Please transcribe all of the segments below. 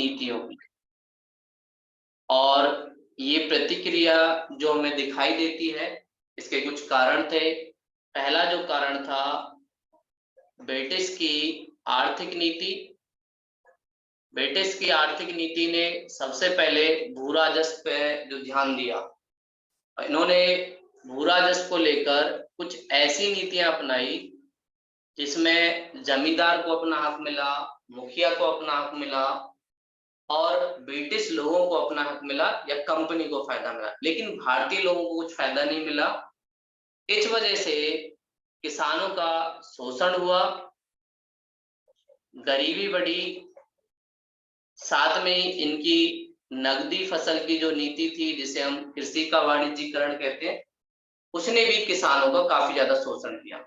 नीतियों की। और ये प्रतिक्रिया जो हमें दिखाई देती है, इसके कुछ कारण थे। पहला जो कारण था ब्रिटिश की आर्थिक नीति। ब्रिटिश की आर्थिक नीति ने सबसे पहले भू राजस्व पे जो ध्यान दिया, इन्होंने भू राजस्व को लेकर कुछ ऐसी नीतियां अपनाई जिसमें जमींदार को अपना हक मिला, मुखिया को अपना हक मिला और ब्रिटिश लोगों को अपना हक मिला या कंपनी को फायदा मिला, लेकिन भारतीय लोगों को कुछ फायदा नहीं मिला। इस वजह से किसानों का शोषण हुआ, गरीबी बढ़ी, साथ में इनकी नगदी फसल की जो नीति थी जिसे हम कृषि का वाणिज्यीकरण कहते हैं, उसने भी किसानों का काफी ज्यादा शोषण किया।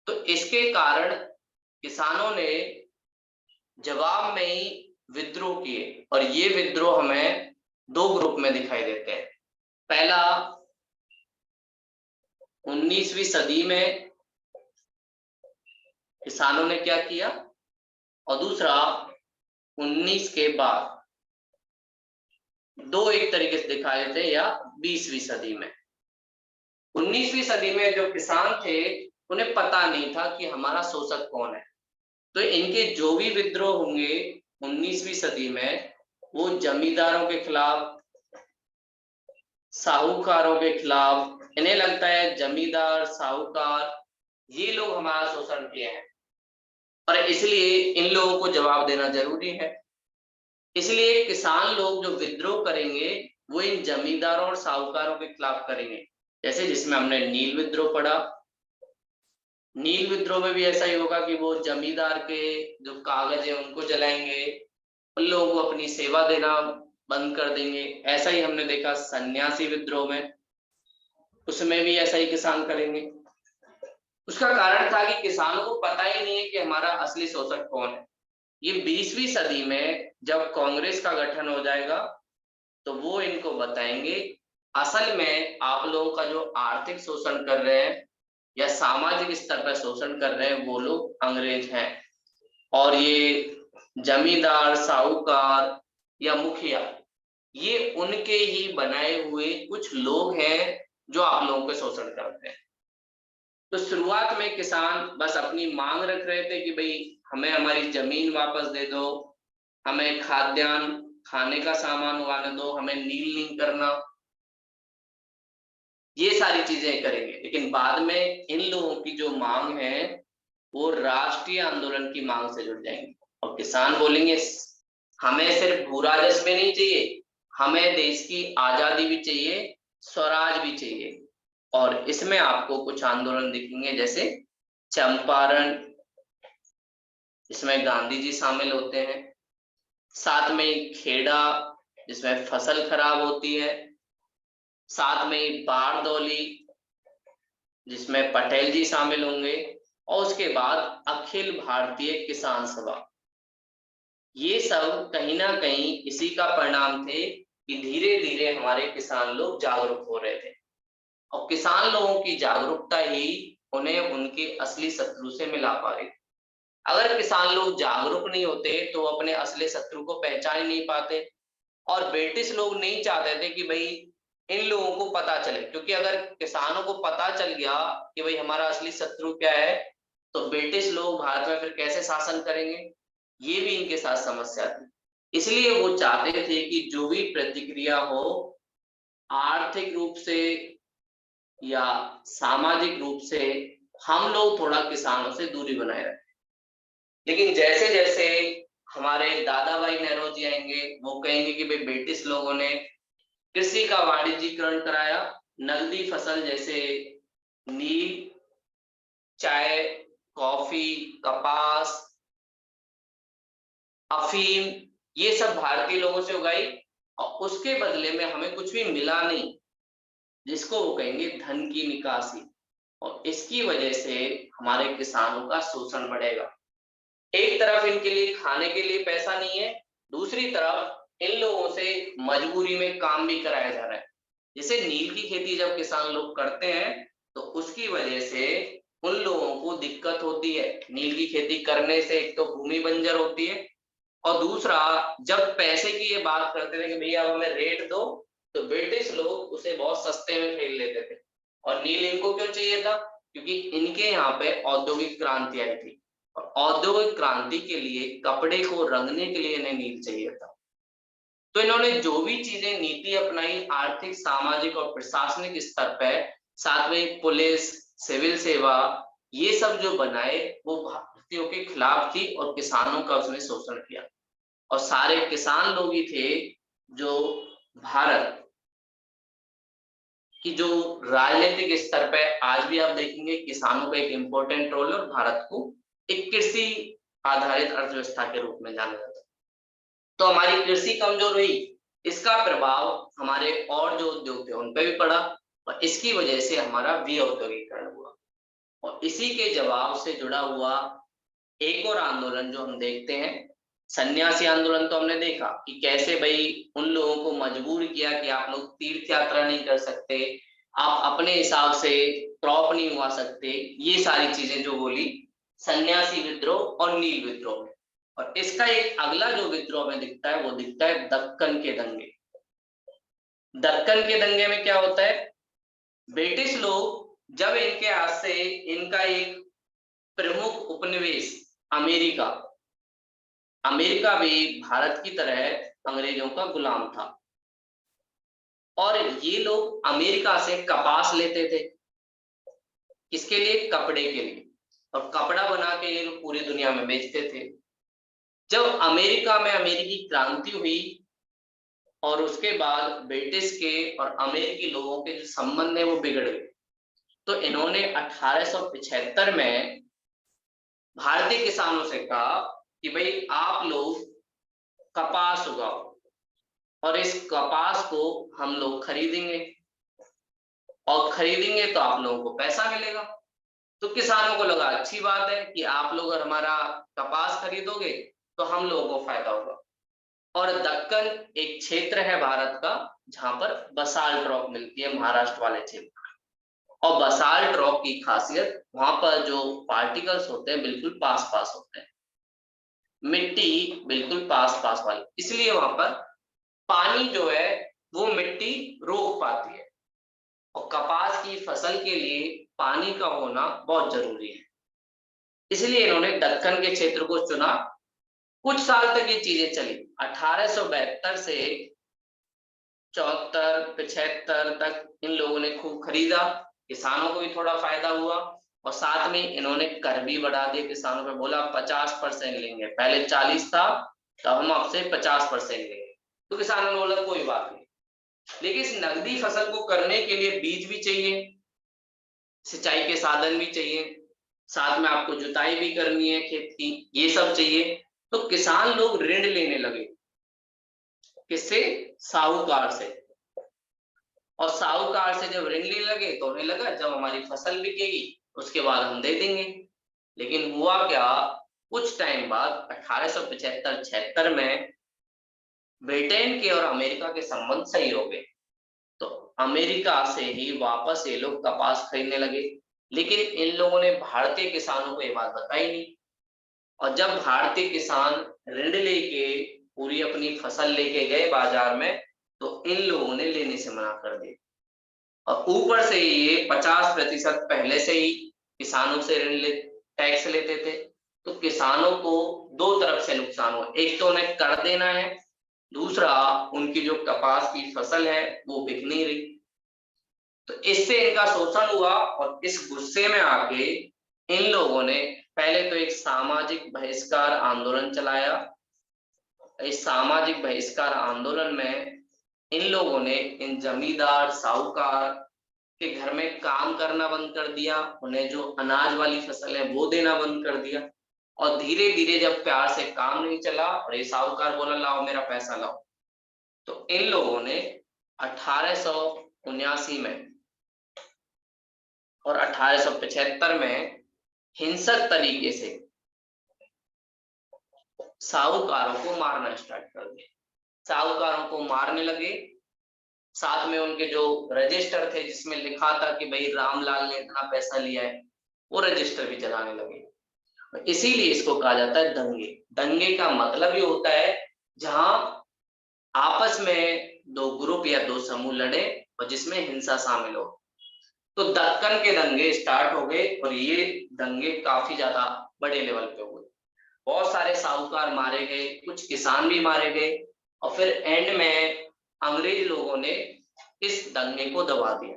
तो इसके कारण किसानों ने जवाब में ही विद्रोह किए और ये विद्रोह हमें दो ग्रुप में दिखाई देते हैं। पहला 19वीं सदी में किसानों ने क्या किया और दूसरा 19 के बाद, दो एक तरीके से दिखाए देते हैं, या 20वीं सदी में। 19वीं सदी में जो किसान थे उन्हें पता नहीं था कि हमारा शोषक कौन है, तो इनके जो भी विद्रोह होंगे 19वीं सदी में, वो जमींदारों के खिलाफ, साहूकारों के खिलाफ। इन्हें लगता है जमींदार, साहूकार, ये लोग हमारा शोषण किए हैं और इसलिए इन लोगों को जवाब देना जरूरी है। इसलिए किसान लोग जो विद्रोह करेंगे वो इन जमींदारों और साहूकारों के खिलाफ करेंगे, जैसे जिसमें हमने नील विद्रोह पढ़ा। नील विद्रोह में भी ऐसा ही होगा कि वो जमींदार के जो कागज है उनको जलाएंगे, उन लोगों को अपनी सेवा देना बंद कर देंगे। ऐसा ही हमने देखा सन्यासी विद्रोह में, उसमें भी ऐसा ही किसान करेंगे। उसका कारण था कि किसानों को पता ही नहीं है कि हमारा असली शोषक कौन है। ये 20वीं सदी में जब कांग्रेस का गठन हो जाएगा तो वो इनको बताएंगे असल में आप लोगों का जो आर्थिक शोषण कर रहे हैं या सामाजिक स्तर पर शोषण कर रहे हैं वो लोग अंग्रेज हैं, और ये जमींदार, साहूकार या मुखिया, ये उनके ही बनाए हुए कुछ लोग हैं जो आप लोगों के शोषण करते हैं। तो शुरुआत में किसान बस अपनी मांग रख रहे थे कि भाई हमें हमारी जमीन वापस दे दो, हमें खाद्यान्न, खाने का सामान उगाने दो, हमें नील नहीं करना, ये सारी चीजें करेंगे। लेकिन बाद में इन लोगों की जो मांग है वो राष्ट्रीय आंदोलन की मांग से जुड़ जाएंगे और किसान बोलेंगे हमें सिर्फ भू राजस्व में नहीं चाहिए, हमें देश की आजादी भी चाहिए, स्वराज भी चाहिए। और इसमें आपको कुछ आंदोलन दिखेंगे जैसे चंपारण, जिसमें गांधी जी शामिल होते हैं, साथ में खेड़ा जिसमें फसल खराब होती है, साथ में बारदौली जिसमें पटेल जी शामिल होंगे, और उसके बाद अखिल भारतीय किसान सभा। ये सब कहीं ना कहीं इसी का परिणाम थे कि धीरे धीरे हमारे किसान लोग जागरूक हो रहे थे और किसान लोगों की जागरूकता ही उन्हें उनके असली शत्रु से मिला पा रही। अगर किसान लोग जागरूक नहीं होते तो अपने असली शत्रु को पहचान नहीं पाते, और ब्रिटिश लोग नहीं चाहते थे कि भाई इन लोगों को पता चले, क्योंकि अगर किसानों को पता चल गया कि भाई हमारा असली शत्रु क्या है तो ब्रिटिश लोग भारत में फिर कैसे शासन करेंगे, ये भी इनके साथ समस्या थी। इसलिए वो चाहते थे कि जो भी प्रतिक्रिया हो आर्थिक रूप से या सामाजिक रूप से हम लोग थोड़ा किसानों से दूरी बनाए रखें। लेकिन जैसे जैसे हमारे दादा भाई नेहरू जी आएंगे वो कहेंगे कि भाई ब्रिटिश लोगों ने कृषि का वाणिज्यीकरण कराया, नगदी फसल जैसे नील, चाय, कॉफी, कपास, अफीम, ये सब भारतीय लोगों से उगाई और उसके बदले में हमें कुछ भी मिला नहीं, जिसको वो कहेंगे धन की निकासी, और इसकी वजह से हमारे किसानों का शोषण बढ़ेगा। एक तरफ इनके लिए खाने के लिए पैसा नहीं है, दूसरी तरफ इन लोगों से मजबूरी में काम भी कराया जा रहा है। जैसे नील की खेती जब किसान लोग करते हैं तो उसकी वजह से उन लोगों को दिक्कत होती है। नील की खेती करने से एक तो भूमि बंजर होती है और दूसरा, जब पैसे की ये बात करते थे कि भैया अब हमें रेट दो, तो ब्रिटिश लोग उसे बहुत सस्ते में खरीद लेते थे। और नील इनको क्यों चाहिए था? क्योंकि इनके यहाँ पे औद्योगिक क्रांति आई थी, और औद्योगिक क्रांति के लिए कपड़े को रंगने के लिए इन्हें नील चाहिए था। तो इन्होंने जो भी चीजें नीति अपनाई आर्थिक, सामाजिक और प्रशासनिक स्तर पर, साथ में पुलिस, सिविल सेवा, ये सब जो बनाए वो भारतीयों के खिलाफ थी और किसानों का उसने शोषण किया। और सारे किसान लोग ही थे जो भारत कि जो राजनीतिक स्तर पे आज भी आप देखेंगे किसानों का एक इम्पोर्टेंट रोल है, और भारत को एक कृषि आधारित अर्थव्यवस्था के रूप में जाना जाता है। तो हमारी कृषि कमजोर हुई, इसका प्रभाव हमारे और जो उद्योग थे उन पे भी पड़ा, और इसकी वजह से हमारा विऔद्योगिकरण हुआ। और इसी के जवाब से जुड़ा हुआ एक और आंदोलन जो हम देखते हैं, सन्यासी आंदोलन, तो हमने देखा कि कैसे भाई उन लोगों को मजबूर किया कि आप लोग तीर्थ यात्रा नहीं कर सकते, आप अपने हिसाब से क्रॉप नहीं उगा सकते, ये सारी चीजें जो बोली सन्यासी विद्रोह और नील विद्रोह में। और इसका एक अगला जो विद्रोह में दिखता है वो दिखता है दक्कन के दंगे। दक्कन के दंगे में क्या होता है? ब्रिटिश लोग जब इनके हाथ से इनका एक प्रमुख उपनिवेश अमेरिका, अमेरिका भी भारत की तरह अंग्रेजों का गुलाम था, और ये लोग अमेरिका से कपास लेते थे, किसके लिए? कपड़े के लिए, और कपड़ा बना के ये लोग पूरी दुनिया में बेचते थे। जब अमेरिका में अमेरिकी क्रांति हुई और उसके बाद ब्रिटिश के और अमेरिकी लोगों के जो संबंध है वो बिगड़ गए, तो इन्होंने 1875 में भारतीय किसानों से कहा कि भाई आप लोग कपास उगाओ और इस कपास को हम लोग खरीदेंगे, और खरीदेंगे तो आप लोगों को पैसा मिलेगा। तो किसानों को लगा अच्छी बात है कि आप लोग अगर हमारा कपास खरीदोगे तो हम लोगों को फायदा होगा। और दक्कन एक क्षेत्र है भारत का जहां पर बसाल्ट रॉक मिलती है, महाराष्ट्र वाले क्षेत्र। और बसाल्ट रॉक की खासियत, वहां पर जो पार्टिकल्स होते हैं बिल्कुल पास पास होते हैं, मिट्टी बिल्कुल पास पास वाली, इसलिए वहां पर पानी जो है वो मिट्टी रोक पाती है, और कपास की फसल के लिए पानी का होना बहुत जरूरी है। इसलिए इन्होंने दक्कन के क्षेत्र को चुना। कुछ साल तक ये चीजें चली, 1872 से 74-75 तक इन लोगों ने खूब खरीदा, किसानों को भी थोड़ा फायदा हुआ, और साथ में इन्होंने कर भी बढ़ा दिए किसानों पे, बोला 50% लेंगे, पहले 40 था, तो हम आपसे 50% लेंगे। तो किसानों ने बोला कोई बात नहीं, लेकिन इस नकदी फसल को करने के लिए बीज भी चाहिए, सिंचाई के साधन भी चाहिए, साथ में आपको जुताई भी करनी है खेत की, ये सब चाहिए। तो किसान लोग ऋण लेने लगे, किससे? साहूकार से। और साहूकार से जब ऋण लेने लगे तो उन्हें लगा जब हमारी फसल बिकेगी उसके बाद हम दे देंगे। लेकिन हुआ क्या, कुछ टाइम बाद 1875-76 में ब्रिटेन के और अमेरिका के संबंध सही हो गए, तो अमेरिका से ही वापस ये लोग कपास खरीदने लगे। लेकिन इन लोगों ने भारतीय किसानों को ये बात बताई नहीं, और जब भारतीय किसान ऋण लेके पूरी अपनी फसल लेके गए बाजार में, तो इन लोगों ने लेने से मना कर दिया। और ऊपर से ये 50% पहले से ही किसानों से टैक्स लेते थे। तो किसानों को दो तरफ से नुकसान हुआ, एक तो उन्हें कर देना है, दूसरा उनकी जो कपास की फसल है वो बिक नहीं रही। तो इससे इनका शोषण हुआ, और इस गुस्से में आके इन लोगों ने पहले तो एक सामाजिक बहिष्कार आंदोलन चलाया। इस सामाजिक बहिष्कार आंदोलन में इन लोगों ने इन जमींदार साहूकार के घर में काम करना बंद कर दिया, उन्हें जो अनाज वाली फसल है वो देना बंद कर दिया। और धीरे धीरे जब प्यार से काम नहीं चला और ये साहूकार बोला लाओ मेरा पैसा लाओ, तो इन लोगों ने 1879 में और 1875 में हिंसक तरीके से साहूकारों को मारना स्टार्ट कर दिया। साहूकारों को मारने लगे, साथ में उनके जो रजिस्टर थे जिसमें लिखा था कि भाई रामलाल ने इतना पैसा लिया है, वो रजिस्टर भी जलाने लगे। इसीलिए इसको कहा जाता है दंगे। दंगे का मतलब ये होता है जहां आपस में दो ग्रुप या दो समूह लड़े और जिसमें हिंसा शामिल हो। तो दक्कन के दंगे स्टार्ट हो गए और ये दंगे काफी ज्यादा बड़े लेवल पे हुए। बहुत सारे साहूकार मारे गए, कुछ किसान भी मारे गए और फिर एंड में अंग्रेज लोगों ने इस दंगे को दबा दिया।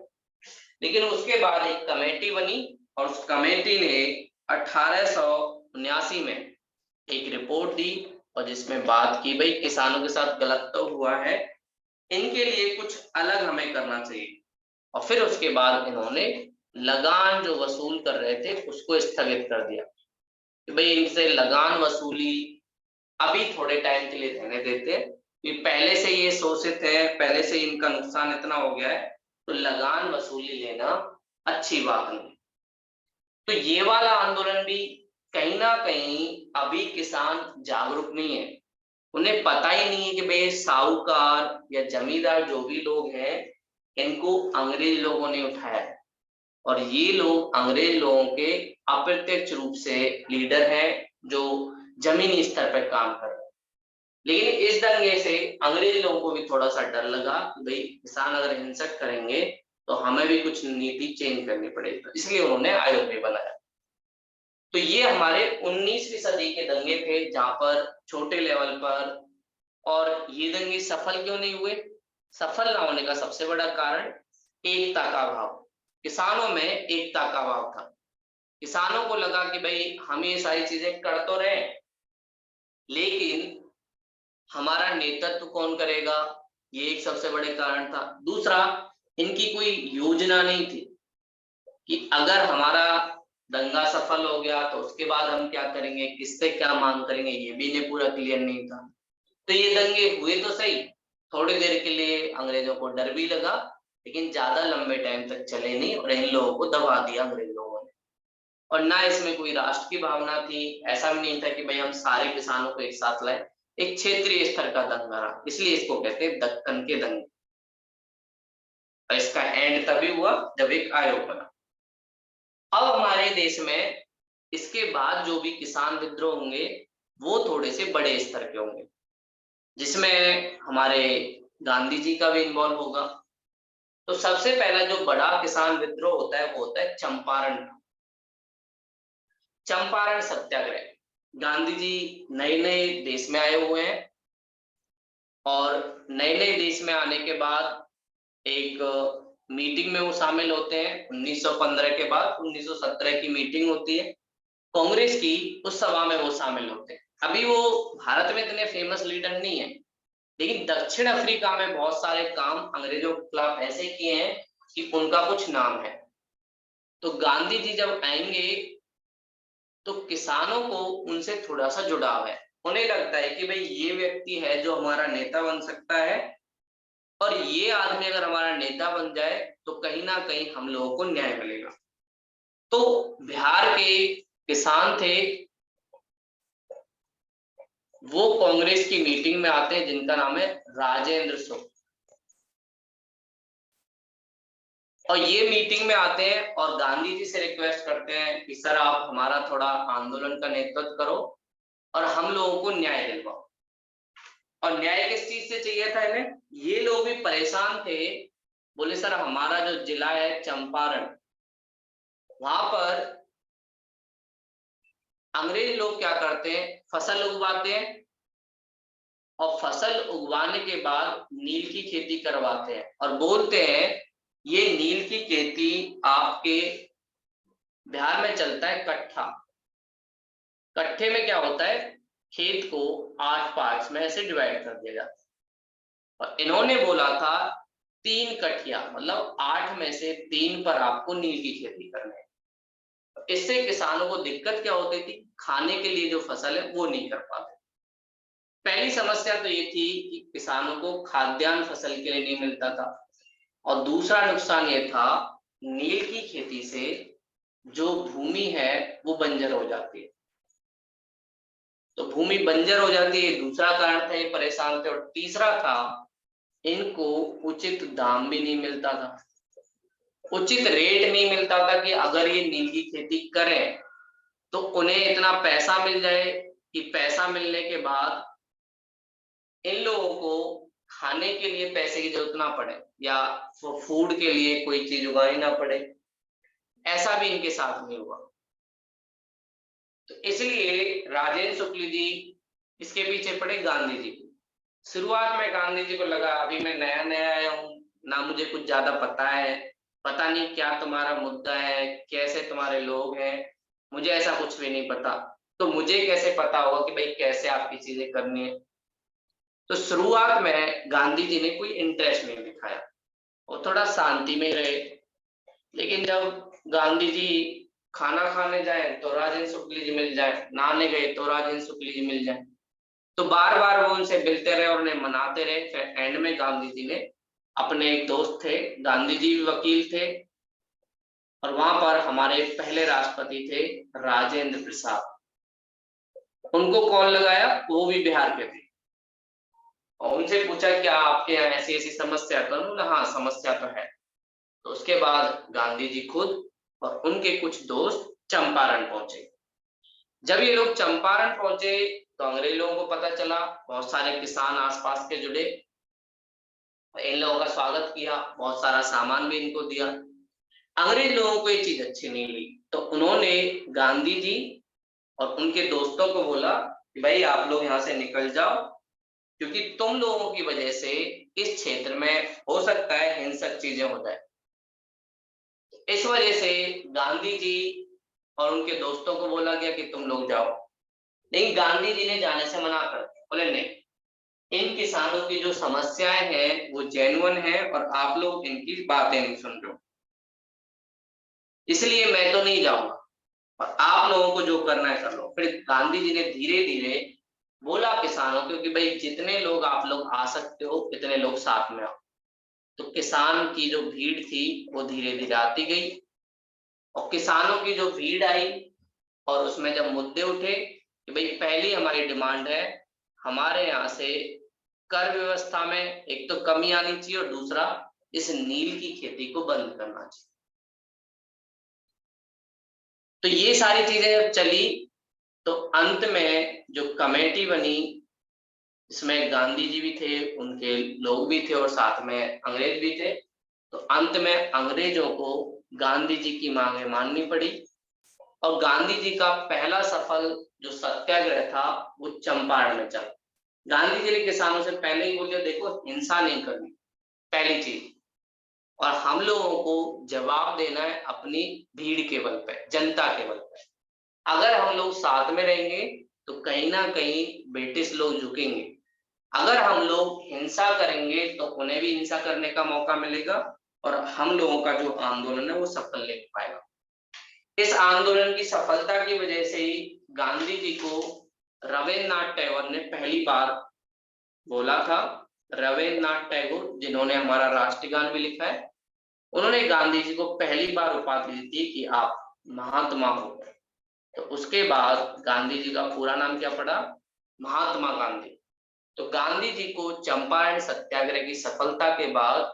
लेकिन उसके बाद एक कमेटी बनी और उस कमेटी ने 1879 में एक रिपोर्ट दी और जिसमें बात की भाई किसानों के साथ गलत तो हुआ है, इनके लिए कुछ अलग हमें करना चाहिए। और फिर उसके बाद इन्होंने लगान जो वसूल कर रहे थे उसको स्थगित कर दिया कि भाई इनसे लगान वसूली अभी थोड़े टाइम के लिए रहने देते हैं कि पहले से ये शोषित है, पहले से इनका नुकसान इतना हो गया है, तो लगान वसूली लेना अच्छी बात नहीं। तो ये वाला आंदोलन भी कहीं ना कहीं अभी किसान जागरूक नहीं है, उन्हें पता ही नहीं है कि भाई साहूकार या जमींदार जो भी लोग हैं इनको अंग्रेज लोगों ने उठाया है और ये लोग अंग्रेज लोगों के अप्रत्यक्ष रूप से लीडर हैं जो जमीनी स्तर पर काम कर रहे हैं। लेकिन इस दंगे से अंग्रेज लोगों को भी थोड़ा सा डर लगा कि भाई किसान अगर हिंसक करेंगे तो हमें भी कुछ नीति चेंज करनी पड़ेगी, तो इसलिए उन्होंने आयोग भी बनाया। तो ये हमारे 19वीं सदी के दंगे थे जहां पर छोटे लेवल पर, और ये दंगे सफल क्यों नहीं हुए? सफल ना होने का सबसे बड़ा कारण एकता का अभाव। किसानों में एकता का अभाव था। किसानों को लगा कि भाई हम ये सारी चीजें कर तो रहे हैं लेकिन हमारा नेतृत्व कौन करेगा, ये एक सबसे बड़े कारण था। दूसरा, इनकी कोई योजना नहीं थी कि अगर हमारा दंगा सफल हो गया तो उसके बाद हम क्या करेंगे, किससे क्या मांग करेंगे, ये भी इन्हें पूरा क्लियर नहीं था। तो ये दंगे हुए तो सही, थोड़ी देर के लिए अंग्रेजों को डर भी लगा लेकिन ज्यादा लंबे टाइम तक चले नहीं और इन लोगों को दबा दिया अंग्रेज लोगों ने। और ना इसमें कोई राष्ट्र की भावना थी, ऐसा भी नहीं था कि भाई हम सारे किसानों को एक साथ लाए, एक क्षेत्रीय स्तर का दंगा रहा, इसलिए इसको कहते हैं दक्कन के दंगे। और इसका एंड तभी हुआ जब एक आयोग बना। अब हमारे देश में इसके बाद जो भी किसान विद्रोह होंगे वो थोड़े से बड़े स्तर के होंगे, जिसमें हमारे गांधी जी का भी इन्वॉल्व होगा। तो सबसे पहला जो बड़ा किसान विद्रोह होता है वो होता है चंपारण सत्याग्रह। गांधी जी नए नए देश में आए हुए हैं और नए नए देश में आने के बाद एक मीटिंग में वो शामिल होते हैं। 1915 के बाद 1917 की मीटिंग होती है कांग्रेस की, उस सभा में वो शामिल होते हैं। अभी वो भारत में इतने फेमस लीडर नहीं है लेकिन दक्षिण अफ्रीका में बहुत सारे काम अंग्रेजों के खिलाफ ऐसे किए हैं कि उनका कुछ नाम है। तो गांधी जी जब आएंगे तो किसानों को उनसे थोड़ा सा जुड़ाव है, उन्हें लगता है कि भाई ये व्यक्ति है जो हमारा नेता बन सकता है और ये आदमी अगर हमारा नेता बन जाए तो कहीं ना कहीं हम लोगों को न्याय मिलेगा। तो बिहार के किसान थे वो कांग्रेस की मीटिंग में आते हैं जिनका नाम है राजेंद्र शुक्ल, और ये मीटिंग में आते हैं और गांधी जी से रिक्वेस्ट करते हैं कि सर आप हमारा थोड़ा आंदोलन का नेतृत्व करो और हम लोगों को न्याय दिलवाओ। और न्याय किस चीज से चाहिए था इन्हें? ये लोग भी परेशान थे, बोले सर हमारा जो जिला है चंपारण, वहां पर अंग्रेज लोग क्या करते हैं, फसल उगवाते हैं और फसल उगवाने के बाद नील की खेती करवाते हैं और बोलते हैं ये नील की खेती आपके बिहार में चलता है कट्ठा। कट्ठे में क्या होता है, खेत को 8 पार्ट्स में ऐसे डिवाइड कर दिया जाता है और इन्होंने बोला था 3 कठिया, मतलब 8 में से 3 पर आपको नील की खेती करनी है। इससे किसानों को दिक्कत क्या होती थी, खाने के लिए जो फसल है वो नहीं कर पाते। पहली समस्या तो ये थी कि किसानों को खाद्यान्न फसल के लिए नहीं मिलता था और दूसरा नुकसान ये था नील की खेती से जो भूमि है वो बंजर हो जाती है। तो भूमि बंजर हो जाती है, दूसरा कारण था, ये परेशान थे। और तीसरा था इनको उचित दाम भी नहीं मिलता था, उचित रेट नहीं मिलता था कि अगर ये नील की खेती करें तो उन्हें इतना पैसा मिल जाए कि पैसा मिलने के बाद इन लोगों को खाने के लिए पैसे की जरूरत ना पड़े या फूड के लिए कोई चीज उगानी ना पड़े, ऐसा भी इनके साथ में हुआ। तो इसलिए राजेंद्र शुक्ल जी इसके पीछे पड़े गांधी जी को। शुरुआत में गांधी जी को लगा अभी मैं नया नया आया हूँ, ना मुझे कुछ ज्यादा पता है, पता नहीं क्या तुम्हारा मुद्दा है, कैसे तुम्हारे लोग हैं, मुझे ऐसा कुछ भी नहीं पता, तो मुझे कैसे पता होगा कि भाई कैसे आपकी चीजें करनी है। तो शुरुआत में गांधी जी ने कोई इंटरेस्ट नहीं दिखाया, वो थोड़ा शांति में रहे। लेकिन जब गांधी जी खाना खाने जाए तो राजेंद्र शुक्ल जी मिल जाए, नहाने गए तो राजेंद्र शुक्ल जी मिल जाए, तो बार बार वो उनसे मिलते रहे और उन्हें मनाते रहे। फिर एंड में गांधी जी ने अपने एक दोस्त थे, गांधी जी भी वकील थे, और वहां पर हमारे पहले राष्ट्रपति थे राजेंद्र प्रसाद, उनको कॉल लगाया, वो भी बिहार के थे, और उनसे पूछा क्या आपके यहाँ ऐसी ऐसी समस्या है, तो उन्होंने हाँ समस्या तो है। तो उसके बाद गांधी जी खुद और उनके कुछ दोस्त चंपारण पहुंचे। जब ये लोग चंपारण पहुंचे तो अंग्रेज लोगों को पता चला, बहुत सारे किसान आसपास के जुड़े, इन लोगों का स्वागत किया, बहुत सारा सामान भी इनको दिया। अंग्रेज लोगों को ये चीज अच्छी नहीं लगी, तो उन्होंने गांधी जी और उनके दोस्तों को बोला कि भाई आप लोग यहाँ से निकल जाओ, क्योंकि तुम लोगों की वजह से इस क्षेत्र में हो सकता है हिंसक चीजें हो जाए। इस वजह से गांधी जी और उनके दोस्तों को बोला गया कि तुम लोग जाओ, लेकिन गांधी जी ने जाने से मना कर दिया, बोले नहीं, इन किसानों की जो समस्याएं हैं वो जेन्युइन है और आप लोग इनकी बातें नहीं सुन रहे हो, इसलिए मैं तो नहीं जाऊंगा और आप लोगों को जो करना है कर लो। फिर गांधी जी ने धीरे धीरे बोला किसानों को कि भाई जितने लोग आप लोग आ सकते हो इतने लोग साथ में आओ। तो किसान की जो भीड़ थी वो धीरे धीरे आती गई, और किसानों की जो भीड़ आई और उसमें जब मुद्दे उठे कि भाई पहली हमारी डिमांड है हमारे यहाँ से कर व्यवस्था में एक तो कमी आनी चाहिए और दूसरा इस नील की खेती को बंद करना चाहिए। तो ये सारी चीजें जब चली तो अंत में जो कमेटी बनी, इसमें गांधी जी भी थे, उनके लोग भी थे और साथ में अंग्रेज भी थे, तो अंत में अंग्रेजों को गांधी जी की मांगे माननी पड़ी, और गांधी जी का पहला सफल जो सत्याग्रह था वो चंपारण में चला। गांधी जी ने किसानों से पहले ही बोल दिया देखो हिंसा नहीं करनी, पहली चीज, और हम लोगों को जवाब देना है अपनी भीड़ के बल पे, जनता के बल पे। अगर हम लोग साथ में रहेंगे तो कहीं ना कहीं ब्रिटिश लोग झुकेंगे, अगर हम लोग हिंसा करेंगे तो उन्हें भी हिंसा करने का मौका मिलेगा और हम लोगों का जो आंदोलन है वो सफल नहीं हो पाएगा। इस आंदोलन की सफलता की वजह से ही गांधी जी को रविन्द्रनाथ टैगोर ने पहली बार बोला था। रविन्द्रनाथ टैगोर जिन्होंने हमारा राष्ट्रगान भी लिखा है, उन्होंने गांधी जी को पहली बार उपाधि दी थी कि आप महात्मा हो। तो उसके बाद गांधी जी का पूरा नाम क्या पड़ा, महात्मा गांधी। तो गांधी जी को चंपारण सत्याग्रह की सफलता के बाद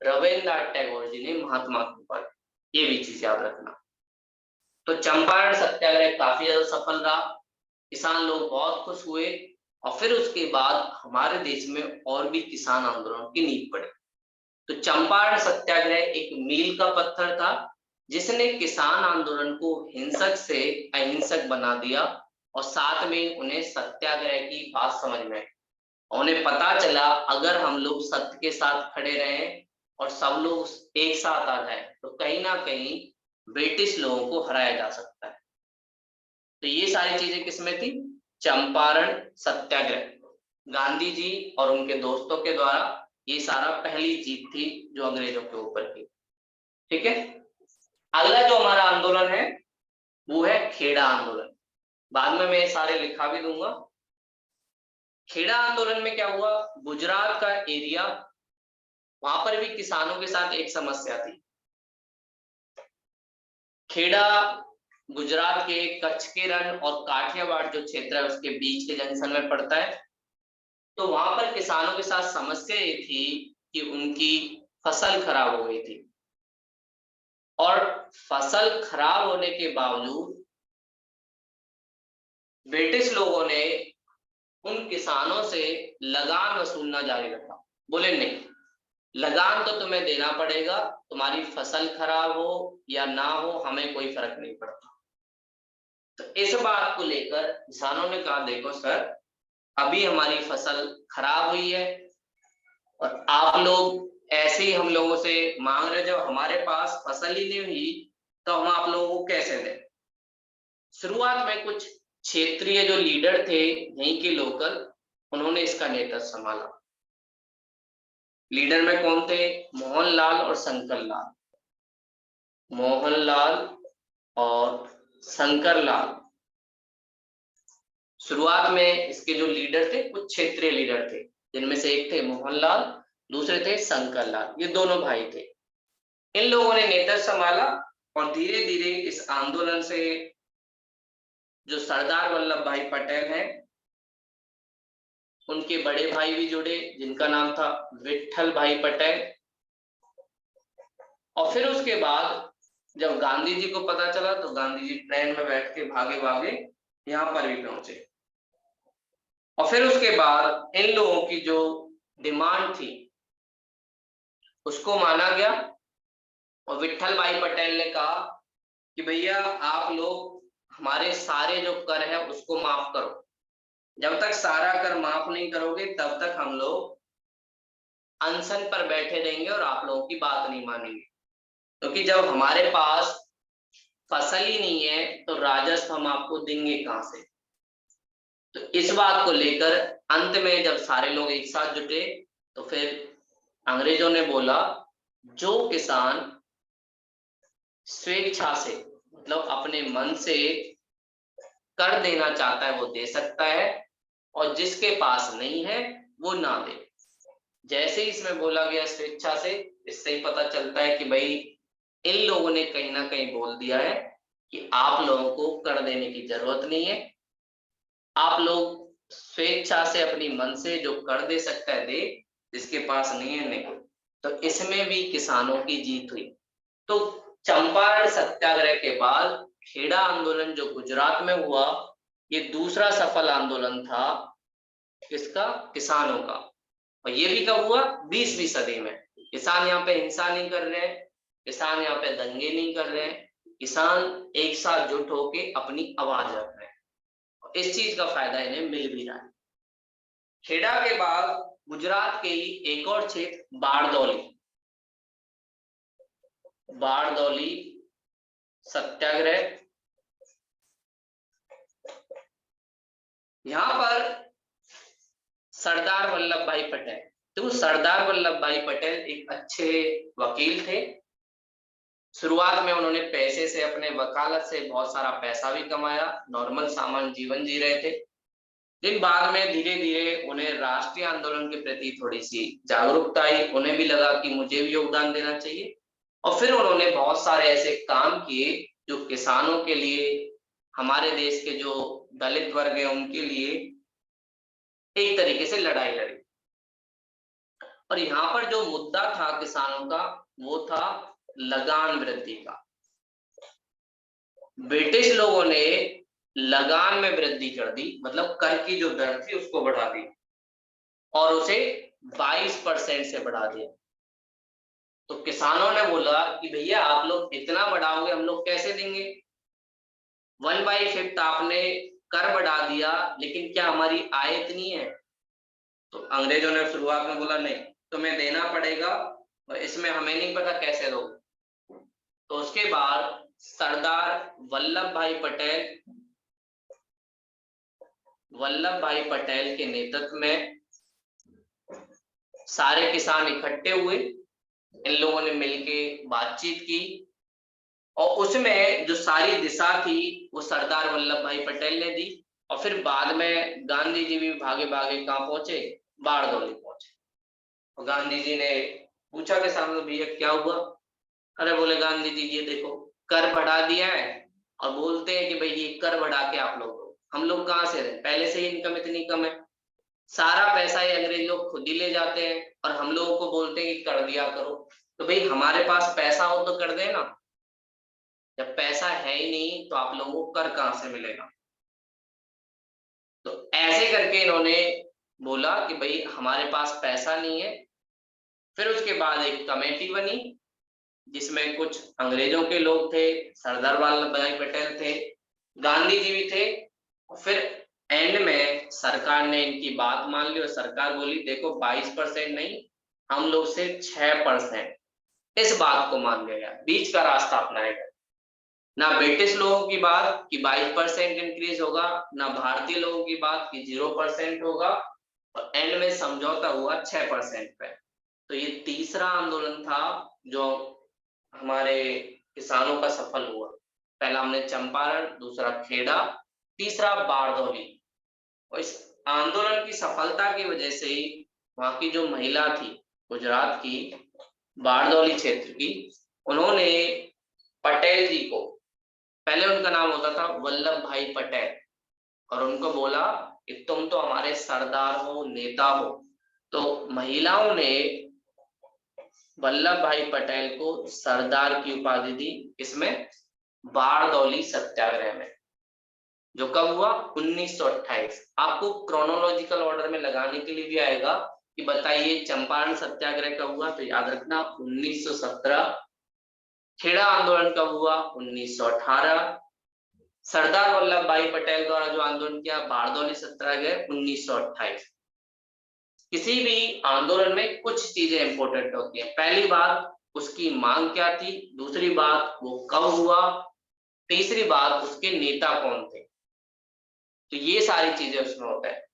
रविन्द्रनाथ टैगोर जी ने महात्मा की उपाधि, ये भी चीज याद रखना। तो चंपारण सत्याग्रह काफी ज्यादा सफल रहा, किसान लोग बहुत खुश हुए, और फिर उसके बाद हमारे देश में और भी किसान आंदोलन की नींव पड़ी। तो चंपारण सत्याग्रह एक मील का पत्थर था जिसने किसान आंदोलन को हिंसक से अहिंसक बना दिया, और साथ में उन्हें सत्याग्रह की बात समझ में, उन्हें पता चला अगर हम लोग सत्य के साथ खड़े रहें और सब लोग एक साथ आ जाए तो कहीं ना कहीं ब्रिटिश लोगों को हराया जा सकता है। तो ये सारी चीजें किसमें थी, चंपारण सत्याग्रह, गांधी जी और उनके दोस्तों के द्वारा ये सारा पहली जीत थी जो अंग्रेजों के ऊपर की। ठीक है, अगला जो हमारा आंदोलन है वो है खेड़ा आंदोलन, बाद में मैं सारे लिखा भी दूंगा। खेड़ा आंदोलन में क्या हुआ, गुजरात का एरिया, वहां पर भी किसानों के साथ एक समस्या थी। खेड़ा गुजरात के कच्छ के रण और काठियावाड़ जो क्षेत्र है उसके बीच के जंक्शन में पड़ता है। तो वहां पर किसानों के साथ समस्या ये थी कि उनकी फसल खराब हो गई थी, और फसल खराब होने के बावजूद ब्रिटिश लोगों ने उन किसानों से लगान वसूलना जारी रखा। बोले नहीं, लगान तो तुम्हें देना पड़ेगा, तुम्हारी फसल खराब हो या ना हो हमें कोई फर्क नहीं पड़ता। तो इस बात को लेकर किसानों ने कहा, देखो सर, अभी हमारी फसल खराब हुई है और आप लोग ऐसे ही हम लोगों से मांग रहे, जब हमारे पास फसल ही नहीं हुई तो हम आप लोगों को कैसे दें। शुरुआत में कुछ क्षेत्रीय जो लीडर थे यहीं के लोकल, उन्होंने इसका नेतृत्व संभाला। लीडर में कौन थे? मोहनलाल और शंकरलाल। मोहनलाल और शंकरलाल। शुरुआत में इसके जो लीडर थे कुछ क्षेत्रीय लीडर थे, जिनमें से एक थे मोहनलाल, दूसरे थे शंकरलाल। ये दोनों भाई थे। इन लोगों ने नेतृत्व संभाला और धीरे धीरे इस आंदोलन से जो सरदार वल्लभ भाई पटेल हैं, उनके बड़े भाई भी जुड़े, जिनका नाम था विट्ठल भाई पटेल। और फिर उसके बाद जब गांधी जी को पता चला तो गांधी जी ट्रेन में बैठ के भागे भागे यहाँ पर भी पहुंचे। और फिर उसके बाद इन लोगों की जो डिमांड थी उसको माना गया और विट्ठल भाई पटेल ने कहा कि भैया आप लोग हमारे सारे जो कर है उसको माफ करो। जब तक सारा कर माफ नहीं करोगे तब तक हम लोग अनशन पर बैठे रहेंगे और आप लोगों की बात नहीं मानेंगे, क्योंकि जब हमारे पास फसल ही नहीं है तो राजस्व हम आपको देंगे कहां से। तो इस बात को लेकर अंत में जब सारे लोग एक साथ जुटे तो फिर अंग्रेजों ने बोला, जो किसान स्वेच्छा से मतलब अपने मन से कर देना चाहता है वो दे सकता है, और जिसके पास नहीं है वो ना दे। जैसे ही इसमें बोला गया स्वेच्छा से, इससे ही पता चलता है कि भाई इन लोगों ने कहीं ना कहीं बोल दिया है कि आप लोगों को कर देने की जरूरत नहीं है, आप लोग स्वेच्छा से अपनी मन से जो कर दे सकता है दे, जिसके पास नहीं है नहीं। तो इसमें भी किसानों की जीत हुई। तो चंपारण सत्याग्रह के बाद खेड़ा आंदोलन जो गुजरात में हुआ, ये दूसरा सफल आंदोलन था किसका? किसानों का। और ये भी कब हुआ? 20वीं सदी में। किसान यहाँ पे हिंसा नहीं कर रहे हैं, किसान यहाँ पे दंगे नहीं कर रहे हैं, किसान एक साथ जुट होके अपनी आवाज रख रहे हैं और इस चीज का फायदा इन्हें मिल भी रहा है। खेड़ा के बाद गुजरात के ही एक और क्षेत्र बारदौली। बारदौली सत्याग्रह। यहाँ पर सरदार वल्लभ भाई पटेल, तो सरदार वल्लभ भाई पटेल एक अच्छे वकील थे। शुरुआत में उन्होंने पैसे से, अपने वकालत से बहुत सारा पैसा भी कमाया, नॉर्मल सामान्य जीवन जी रहे थे। लेकिन बाद में धीरे धीरे उन्हें राष्ट्रीय आंदोलन के प्रति थोड़ी सी जागरूकता आई, उन्हें भी लगा कि मुझे भी योगदान देना चाहिए। और फिर उन्होंने बहुत सारे ऐसे काम किए जो किसानों के लिए, हमारे देश के जो दलित वर्ग है उनके लिए एक तरीके से लड़ाई लड़ी। और यहाँ पर जो मुद्दा था किसानों का वो था लगान वृद्धि का। ब्रिटिश लोगों ने लगान में वृद्धि कर दी, मतलब कर की जो दर थी उसको बढ़ा दी और उसे 22% से बढ़ा दिया। तो किसानों ने बोला कि भैया आप लोग इतना बढ़ाओगे हम लोग कैसे देंगे, 1/5 आपने कर बढ़ा दिया लेकिन क्या हमारी आय इतनी है। तो अंग्रेजों ने शुरुआत में बोला नहीं, तुम्हें देना पड़ेगा और इसमें हमें नहीं पता कैसे दो। तो उसके बाद सरदार वल्लभ भाई पटेल के नेतृत्व में सारे किसान इकट्ठे हुए, इन लोगों ने मिलके बातचीत की और उसमें जो सारी दिशा थी वो सरदार वल्लभ भाई पटेल ने दी। और फिर बाद में गांधी जी भी भागे भागे कहाँ पहुंचे? बारदौली पहुंचे। और गांधी जी ने पूछा किसानों से, भैया क्या हुआ? अरे बोले गांधी जी ये देखो कर बढ़ा दिया है और बोलते हैं कि भाई ये कर बढ़ा के आप लोग दो। हम लोग कहाँ से रहे, पहले से ही इनकम इतनी कम है, सारा पैसा ये अंग्रेज लोग खुद ही ले जाते हैं और हम लोगों को बोलते हैं कि कर दिया करो। तो भाई हमारे पास पैसा हो तो कर देना, जब पैसा है ही नहीं तो आप लोगों को कर कहां से मिलेगा। तो ऐसे करके इन्होंने बोला कि भाई हमारे पास पैसा नहीं है। फिर उसके बाद एक कमेटी बनी जिसमें कुछ अंग्रेजों के लोग थे, सरदार वल्लभ भाई पटेल थे, गांधी जी भी थे। फिर एंड में सरकार ने इनकी बात मान ली और सरकार बोली देखो 22% नहीं, हम लोग से 6%, इस बात को मान लिया गया, बीच का रास्ता अपनाया गया। ना ब्रिटिश लोगों की बात कि 22% इंक्रीज होगा, ना भारतीय लोगों की बात कि 0% होगा, और एंड में समझौता हुआ 6% पे। तो ये तीसरा आंदोलन था जो हमारे किसानों का सफल हुआ। पहला हमने चंपारण, दूसरा खेड़ा, तीसरा बारदौली। और इस आंदोलन की सफलता की वजह से ही वहां की जो महिला थी गुजरात की, बारदौली क्षेत्र की, उन्होंने पटेल जी को, पहले उनका नाम होता था वल्लभ भाई पटेल, और उनको बोला कि तुम तो हमारे सरदार हो, नेता हो। तो महिलाओं ने वल्लभ भाई पटेल को सरदार की उपाधि दी, इसमें बारदौली सत्याग्रह में, जो कब हुआ 1928। आपको क्रोनोलॉजिकल ऑर्डर में लगाने के लिए भी आएगा कि बताइए चंपारण सत्याग्रह कब हुआ, तो याद रखना 1917। खेड़ा आंदोलन कब हुआ 1918। सरदार वल्लभ भाई पटेल द्वारा जो आंदोलन किया बारदौली सत्याग्रह 1928। किसी भी आंदोलन में कुछ चीजें इंपॉर्टेंट होती हैं। पहली बात उसकी मांग क्या थी, दूसरी बात वो कब हुआ, तीसरी बात उसके नेता कौन थे। तो ये सारी चीजें उसमें होता है।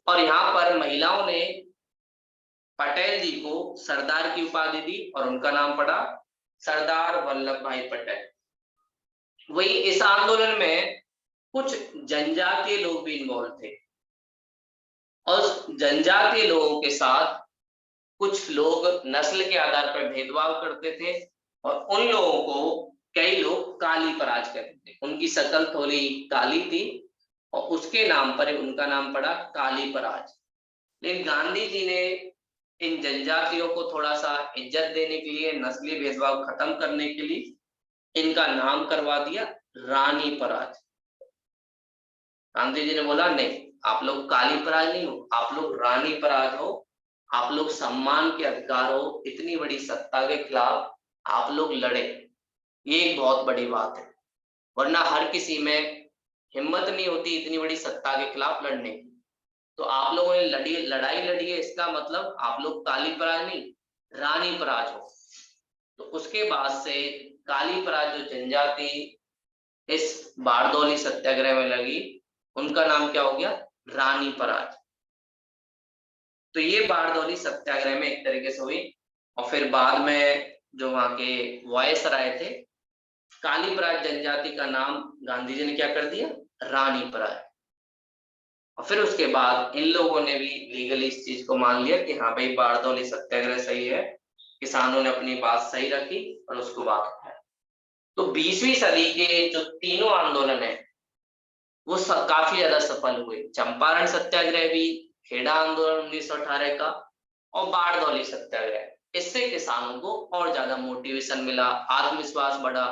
और यहाँ पर महिलाओं ने पटेल जी को सरदार की उपाधि दी और उनका नाम पड़ा सरदार वल्लभ भाई पटेल। वही इस आंदोलन में कुछ जनजातीय लोग भी इन्वॉल्व थे, और जनजातीय लोगों के साथ कुछ लोग नस्ल के आधार पर भेदभाव करते थे, और उन लोगों को कई लोग काली पराज कहते थे। उनकी शक्ल थोड़ी काली थी और उसके नाम पर उनका नाम पड़ा काली पराज। लेकिन गांधी जी ने इन जनजातियों को थोड़ा सा इज्जत देने के लिए, नस्ली भेदभाव खत्म करने के लिए इनका नाम करवा दिया रानी पराज। गांधी जी ने बोला नहीं, आप लोग काली पराज नहीं हो, आप लोग रानी पराज हो, आप लोग सम्मान के अधिकार हो, इतनी बड़ी सत्ता के खिलाफ आप लोग लड़े, ये एक बहुत बड़ी बात है। वरना हर किसी में हिम्मत नहीं होती इतनी बड़ी सत्ता के खिलाफ लड़ने की। तो आप लोगों ने लड़ाई लड़ी है, इसका मतलब आप लोग काली पराज नहीं रानी पराज हो। तो उसके बाद से काली पराज जो जनजाति इस बारदौली सत्याग्रह में लगी, उनका नाम क्या हो गया रानी पराज। तो ये बारदौली सत्याग्रह में एक तरीके से हुई। और फिर बाद में जो वहां के वायसराय थे, काली पराज जनजाति का नाम गांधी जी ने क्या कर दिया रानी पराज। और फिर उसके बाद इन लोगों ने भी लीगली इस चीज को मान लिया कि हाँ भाई बारदौली सत्याग्रह सही है, किसानों ने अपनी बात सही रखी और उसको बात उठाया। तो 20वीं सदी के जो तीनों आंदोलन है वो काफी ज्यादा सफल हुए। चंपारण सत्याग्रह भी, खेड़ा आंदोलन 1918 का, और बारदौली सत्याग्रह। इससे किसानों को और ज्यादा मोटिवेशन मिला, आत्मविश्वास बढ़ा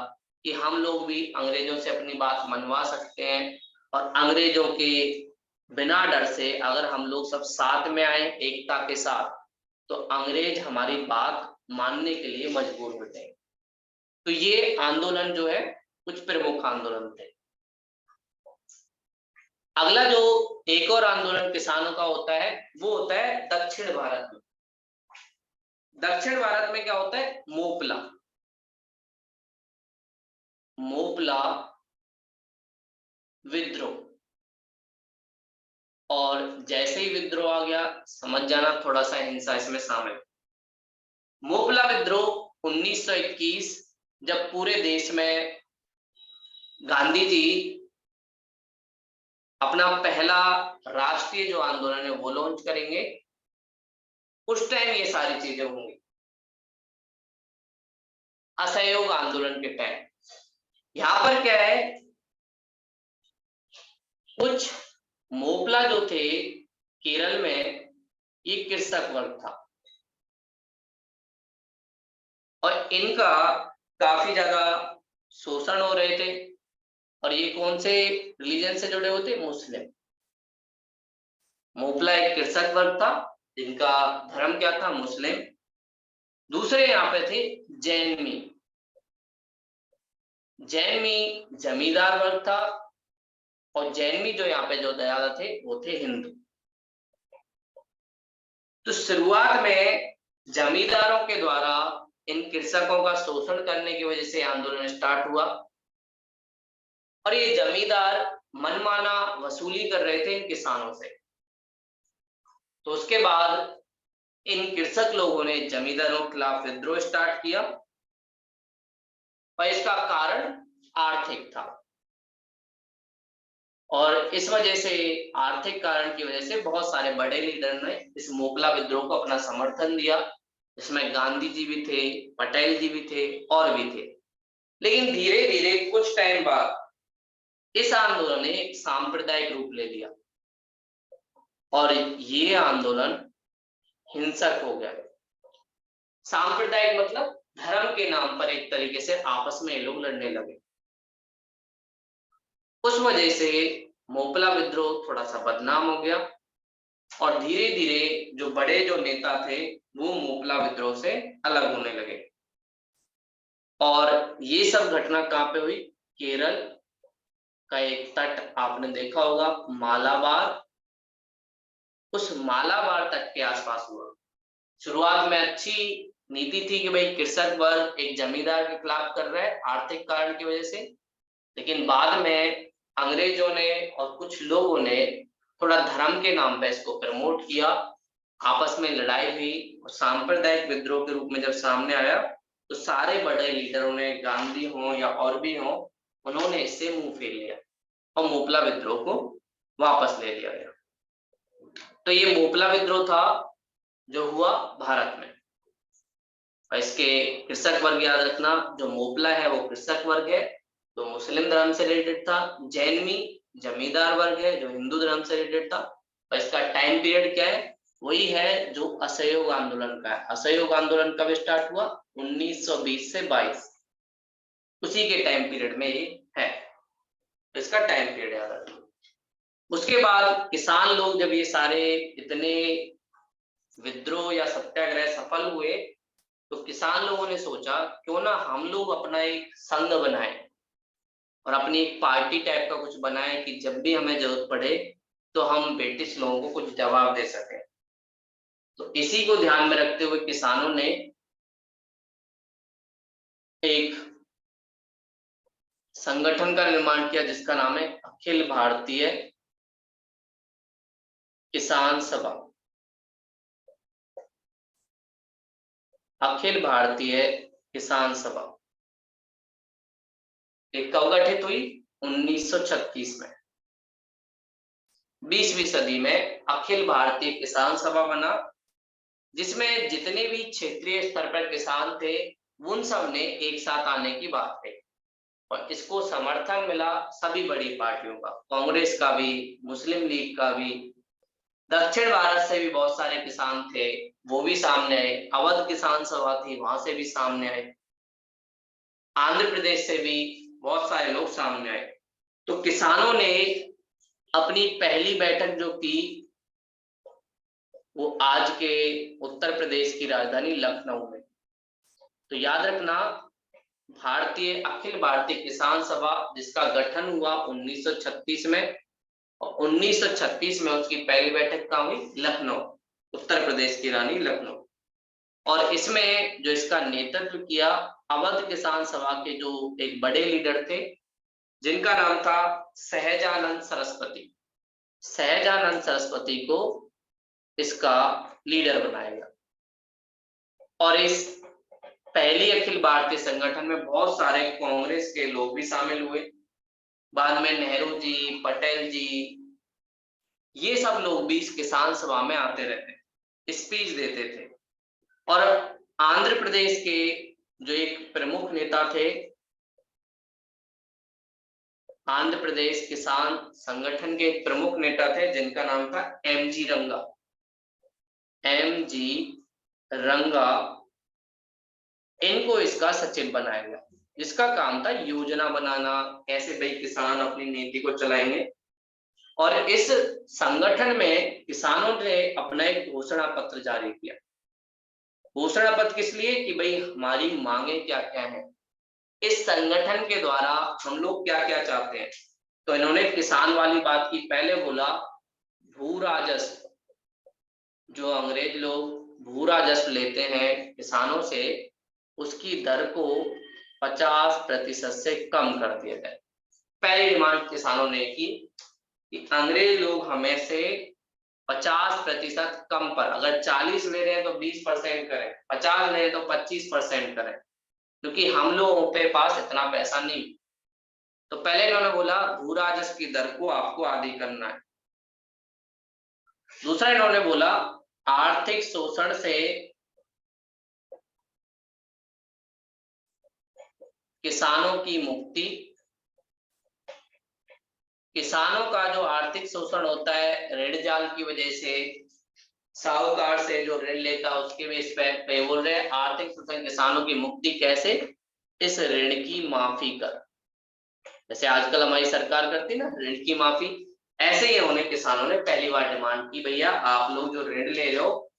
कि हम लोग भी अंग्रेजों से अपनी बात मनवा सकते हैं, और अंग्रेजों के बिना डर से अगर हम लोग सब साथ में आए एकता के साथ, तो अंग्रेज हमारी बात मानने के लिए मजबूर हो जाएंगे। तो ये आंदोलन जो है कुछ प्रमुख आंदोलन थे। अगला जो एक और आंदोलन किसानों का होता है वो होता है दक्षिण भारत में। दक्षिण भारत में क्या होता है मोपला। मोपला विद्रोह, और जैसे ही विद्रोह आ गया समझ जाना थोड़ा सा हिंसा इसमें शामिल। मोपला विद्रोह 1921, जब पूरे देश में गांधी जी अपना पहला राष्ट्रीय जो आंदोलन है वो लॉन्च करेंगे, उस टाइम ये सारी चीजें होंगी। असहयोग आंदोलन के टाइम यहां पर क्या है, कुछ मोपला जो थे केरल में, ये कृषक वर्ग था और इनका काफी ज्यादा शोषण हो रहे थे। और ये कौन से रिलीजन से जुड़े होते, मुस्लिम। मोपला एक कृषक वर्ग था जिनका धर्म क्या था, मुस्लिम। दूसरे यहाँ पे थे जैनमी। जैनमी जमींदार वर्ग था, और जैनमी जो यहाँ पे जो ज्यादा थे वो थे हिंदू। तो शुरुआत में जमींदारों के द्वारा इन कृषकों का शोषण करने की वजह से आंदोलन स्टार्ट हुआ, और ये जमींदार मनमाना वसूली कर रहे थे इन किसानों से। तो उसके बाद इन कृषक लोगों ने जमींदारों के खिलाफ विद्रोह स्टार्ट किया, और इसका कारण आर्थिक था। और इस वजह से, आर्थिक कारण की वजह से बहुत सारे बड़े लीडर ने इस मोपला विद्रोह को अपना समर्थन दिया। इसमें गांधी जी भी थे, पटेल जी भी थे, और भी थे। लेकिन धीरे धीरे कुछ टाइम बाद इस आंदोलन ने एक सांप्रदायिक रूप ले लिया, और ये आंदोलन हिंसक हो गया। सांप्रदायिक मतलब धर्म के नाम पर एक तरीके से आपस में ये लोग लड़ने लगे। उस वजह से मोपला विद्रोह थोड़ा सा बदनाम हो गया, और धीरे धीरे जो बड़े जो नेता थे वो मोपला विद्रोह से अलग होने लगे। और ये सब घटना कहाँ पे हुई? केरल का एक तट आपने देखा होगा, मालाबार। उस मालाबार तट के आसपास हुआ। शुरुआत में अच्छी नीति थी कि भाई कृषक वर्ग एक जमींदार के खिलाफ कर रहा है आर्थिक कारण की वजह से, लेकिन बाद में अंग्रेजों ने और कुछ लोगों ने थोड़ा धर्म के नाम पे इसको प्रमोट किया, आपस में लड़ाई हुई, और सांप्रदायिक विद्रोह के रूप में जब सामने आया तो सारे बड़े लीडरों ने, गांधी हो या और भी हो, उन्होंने इससे मुंह फेर लिया और मोपला विद्रोह को वापस ले लिया गया। तो ये मोपला विद्रोह था जो हुआ भारत में। और इसके कृषक वर्ग याद रखना, जो मोपला है वो कृषक वर्ग है, तो मुस्लिम धर्म से रिलेटेड था। जैनमी जमींदार वर्ग है जो हिंदू धर्म से रिलेटेड था। और इसका टाइम पीरियड क्या है? वही है जो असहयोग आंदोलन का है। असहयोग आंदोलन कब स्टार्ट हुआ? 1920 से 22, उसी के टाइम पीरियड में ये है। इसका टाइम पीरियड याद रखना। उसके बाद किसान लोग जब ये सारे इतने विद्रोह या सत्याग्रह सफल हुए, तो किसान लोगों ने सोचा क्यों ना हम लोग अपना एक संघ बनाएं और अपनी एक पार्टी टाइप का कुछ बनाएं कि जब भी हमें जरूरत पड़े तो हम ब्रिटिश लोगों को कुछ जवाब दे सकें। तो इसी को ध्यान में रखते हुए किसानों ने एक संगठन का निर्माण किया जिसका नाम है अखिल भारतीय किसान सभा। अखिल भारतीय किसान सभा एक कब गठित हुई? 1936 में। 20वीं सदी में अखिल भारतीय किसान सभा बना, जिसमें जितने भी क्षेत्रीय स्तर पर किसान थे उन सब ने एक साथ आने की बात कही, और इसको समर्थन मिला सभी बड़ी पार्टियों का, कांग्रेस का भी, मुस्लिम लीग का भी। दक्षिण भारत से भी बहुत सारे किसान थे, वो भी सामने आए। अवध किसान सभा थी, वहां से भी सामने आए। आंध्र प्रदेश से भी बहुत सारे लोग सामने आए। तो किसानों ने अपनी पहली बैठक जो की वो आज के उत्तर प्रदेश की राजधानी लखनऊ में। तो याद रखना, अखिल भारतीय किसान सभा जिसका गठन हुआ 1936 में, और 1936 में उसकी पहली बैठक कहाँ हुई? लखनऊ, उत्तर प्रदेश की रानी लखनऊ। और इसमें जो इसका नेतृत्व किया अवध किसान सभा के जो एक बड़े लीडर थे जिनका नाम था सहजानंद सरस्वती। सहजानंद सरस्वती को इसका लीडर बनाया गया। और इस पहली अखिल भारतीय संगठन में बहुत सारे कांग्रेस के लोग भी शामिल हुए। बाद में नेहरू जी, पटेल जी, ये सब लोग भी इस किसान सभा में आते रहते, स्पीच देते थे। और आंध्र प्रदेश के जो एक प्रमुख नेता थे, आंध्र प्रदेश किसान संगठन के एक प्रमुख नेता थे जिनका नाम था एमजी रंगा। एमजी रंगा, इनको इसका सचिव बनाया गया, जिसका काम था योजना बनाना, कैसे भाई किसान अपनी नीति को चलाएंगे। और इस संगठन में किसानों ने अपना एक घोषणा पत्र जारी किया। घोषणा पत्र किस लिए कि भाई हमारी मांगे क्या क्या है, इस संगठन के द्वारा हम लोग क्या क्या चाहते हैं। तो इन्होंने किसान वाली बात की, पहले बोला भू राजस्व, जो अंग्रेज लोग भू राजस्व लेते हैं किसानों से, उसकी दर को 50% से कम कर दिया जाए। पहली डिमांड किसानों ने की कि अंग्रेज लोग हमें से 50% कम पर, अगर 40 ले रहे हैं तो 20% करें, 50 ले रहे हैं तो 25% करें, क्योंकि हम लोगों के पास इतना पैसा नहीं। तो पहले इन्होंने बोला भू राजस्व की दर को आपको आधी करना है। दूसरा इन्होंने बोला आर्थिक शोषण से किसानों की मुक्ति। किसानों का जो आर्थिक शोषण होता है ऋण जाल की वजह से, साहूकार से जो ऋण लेता है उसके बेस पे बोल रहे हैं आर्थिक शोषण किसानों की मुक्ति कैसे, इस ऋण की माफी कर, जैसे आजकल हमारी सरकार करती है ना ऋण की माफी, ऐसे ही उन्हें किसानों ने पहली बार डिमांड की, भैया आप लोग जो ऋण ले रहे हो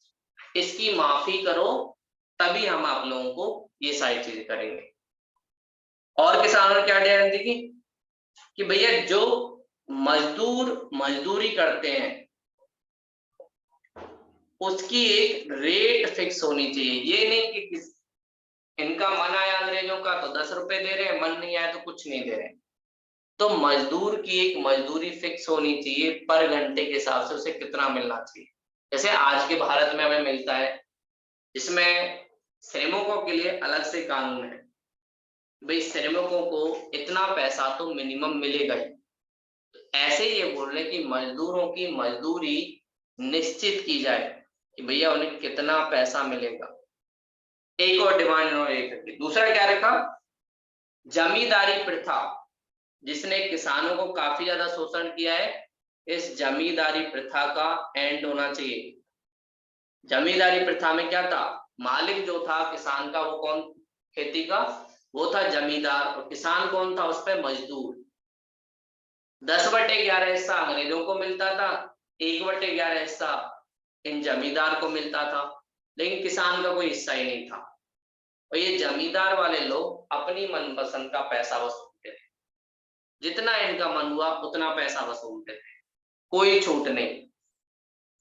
इसकी माफी करो, तभी हम आप लोगों को ये सारी चीजें करेंगे। और किसानों ने क्या डिमांड दी कि भैया जो मजदूर मजदूरी करते हैं उसकी एक रेट फिक्स होनी चाहिए। ये नहीं कि इनका मन आया अंग्रेजों का तो 10 रुपए दे रहे हैं, मन नहीं आया तो कुछ नहीं दे रहे। तो मजदूर की एक मजदूरी फिक्स होनी चाहिए, पर घंटे के हिसाब से उसे कितना मिलना चाहिए। जैसे आज के भारत में हमें मिलता है, इसमें श्रमिकों के लिए अलग से कानून है, भाई श्रमिकों को इतना पैसा तो मिनिमम मिलेगा ही। ऐसे ही ये बोल रहे कि मजदूरों की मजदूरी निश्चित की जाए कि भैया उन्हें कितना पैसा मिलेगा। एक और डिमांड इन्होंने एक रखी। दूसरा क्या रखा, जमींदारी प्रथा, जिसने किसानों को काफी ज्यादा शोषण किया है, इस जमींदारी प्रथा का एंड होना चाहिए। जमींदारी प्रथा में क्या था, मालिक जो था किसान का वो कौन, खेती का, वो था जमींदार, और किसान कौन था उस पर मजदूर। 10/11 हिस्सा अंग्रेजों को मिलता था, 1/11 हिस्सा इन जमींदार को मिलता था, लेकिन किसान का कोई हिस्सा ही नहीं था। और ये जमींदार वाले लोग अपनी मनपसंद का पैसा वसूलते थे, जितना इनका मन हुआ उतना पैसा वसूलते थे, कोई छूट नहीं,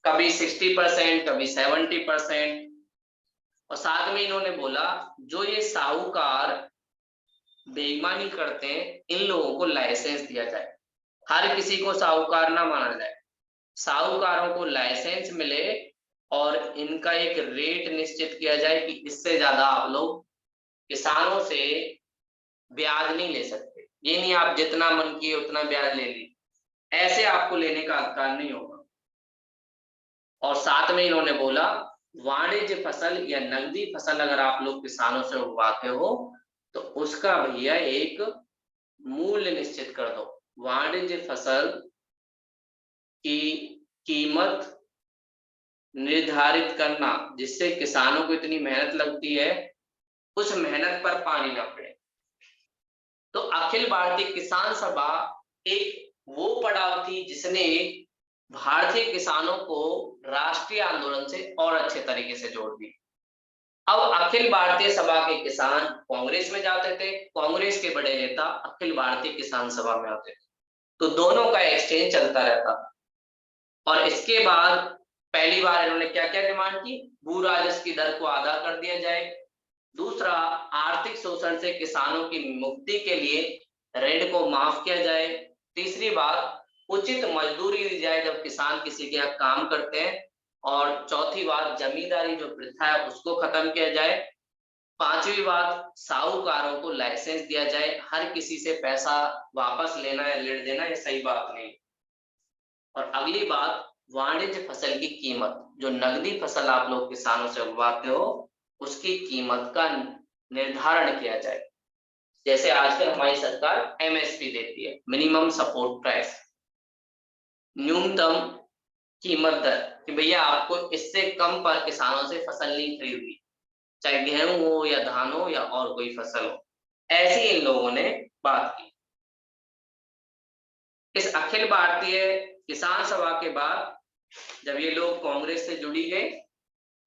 कभी 60%, कभी 70%। और साथ में इन्होंने बोला जो ये साहूकार बेईमानी करते हैं इन लोगों को लाइसेंस दिया जाए, हर किसी को साहूकार ना माना जाए, साहूकारों को लाइसेंस मिले और इनका एक रेट निश्चित किया जाए कि इससे ज्यादा आप लोग किसानों से ब्याज नहीं ले सकते। ये नहीं आप जितना मन किए उतना ब्याज ले ली, ऐसे आपको लेने का अधिकार नहीं होगा। और साथ में इन्होंने बोला वाणिज्य फसल या नकदी फसल अगर आप लोग किसानों से उगवाते हो तो उसका भैया एक मूल्य निश्चित कर दो। वाणिज्य फसल की कीमत निर्धारित करना, जिससे किसानों को इतनी मेहनत लगती है उस मेहनत पर पानी ना पड़े। तो अखिल भारतीय किसान सभा एक वो पड़ाव थी जिसने भारतीय किसानों को राष्ट्रीय आंदोलन से और अच्छे तरीके से जोड़ दी। अब अखिल भारतीय सभा के किसान कांग्रेस में जाते थे, कांग्रेस के बड़े नेता अखिल भारतीय किसान सभा में आते थे, तो दोनों का एक्सचेंज चलता रहता। और इसके बाद पहली बार इन्होंने क्या क्या डिमांड की, भू राजस्व की दर को आधा कर दिया जाए, दूसरा आर्थिक शोषण से किसानों की मुक्ति के लिए ऋण को माफ किया जाए, तीसरी बात उचित मजदूरी दी जाए जब किसान किसी के यहाँ काम करते हैं, और चौथी बात जमींदारी जो प्रथा है उसको खत्म किया जाए, पांचवी बात साहूकारों को लाइसेंस दिया जाए, हर किसी से पैसा वापस लेना या ऋण देना ये सही बात नहीं। और अगली बात वाणिज्य फसल की कीमत, जो नकदी फसल आप लोग किसानों से उगवाते हो उसकी कीमत का निर्धारण किया जाए, जैसे आजकल हमारी सरकार एमएसपी देती है, मिनिमम सपोर्ट प्राइस, न्यूनतम कीमत दर, कि भैया आपको इससे कम पर किसानों से फसल नहीं खरीदनी, चाहे गेहूं हो या धान हो या और कोई फसल हो। ऐसी इन लोगों ने बात की। इस अखिल भारतीय किसान सभा के बाद जब ये लोग कांग्रेस से जुड़ी गए,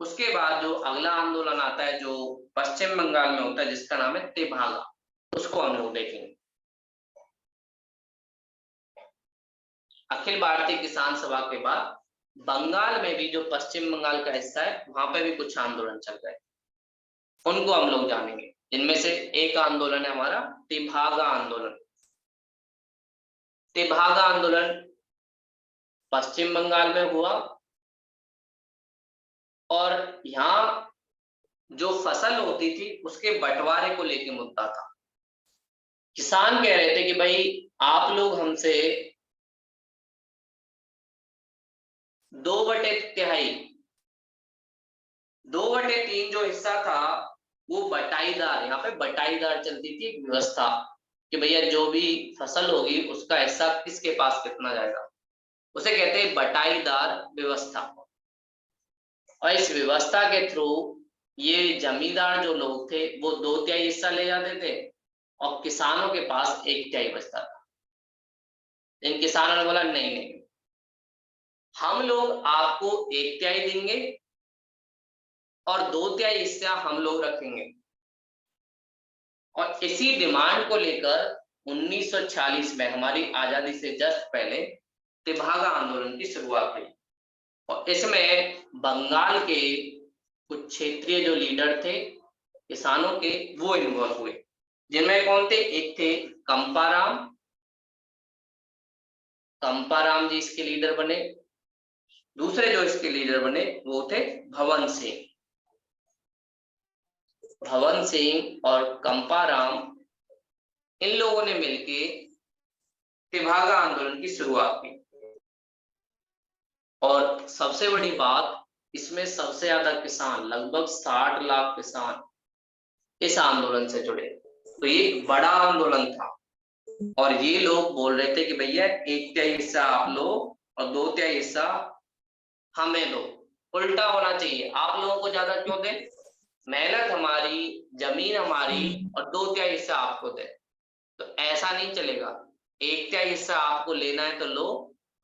उसके बाद जो अगला आंदोलन आता है जो पश्चिम बंगाल में होता है, जिसका नाम है तेभागा, उसको हम लोग देखेंगे। अखिल भारतीय किसान सभा के बाद बंगाल में भी जो पश्चिम बंगाल का हिस्सा है, वहां पे भी कुछ आंदोलन चल रहे हैं, उनको हम लोग जानेंगे। इनमें से एक आंदोलन है हमारा तेभागा आंदोलन। तेभागा आंदोलन पश्चिम बंगाल में हुआ और यहाँ जो फसल होती थी उसके बंटवारे को लेकर मुद्दा था। किसान कह रहे थे कि भाई आप लोग हमसे 2/3, 2/3 जो हिस्सा था वो बटाईदार, यहाँ पे बटाईदार चलती थी एक व्यवस्था कि भैया जो भी फसल होगी उसका हिस्सा किसके पास कितना जाएगा, उसे कहते हैं बटाईदार व्यवस्था। और इस व्यवस्था के थ्रू ये जमींदार जो लोग थे वो 2/3 हिस्सा ले जाते थे और किसानों के पास 1/3 बचता था। इन किसानों ने बोला नहीं नहीं, हम लोग आपको 1/3 देंगे और 2/3 हिस्सा हम लोग रखेंगे। और इसी डिमांड को लेकर 1946 में हमारी आजादी से जस्ट पहले तेभागा आंदोलन की शुरुआत हुई और इसमें बंगाल के कुछ क्षेत्रीय जो लीडर थे किसानों के, वो इन्वॉल्व हुए, जिनमें कौन थे? एक थे कंपाराम जी इसके लीडर बने। दूसरे जो इसके लीडर बने वो थे भवन सिंह और कंपाराम, इन लोगों ने मिलके तेभागा आंदोलन की शुरुआत की। और सबसे बड़ी बात, इसमें सबसे ज्यादा किसान, लगभग 60 लाख किसान इस आंदोलन से जुड़े। तो ये एक बड़ा आंदोलन था और ये लोग बोल रहे थे कि भैया 1/3 हिस्सा आप लो और 2/3 हिस्सा हमें दो। उल्टा होना चाहिए, आप लोगों को ज्यादा क्यों दे, मेहनत हमारी, जमीन हमारी और 2/3 हिस्सा आपको दे। तो ऐसा नहीं चलेगा, 1/3 हिस्सा आपको लेना है तो लो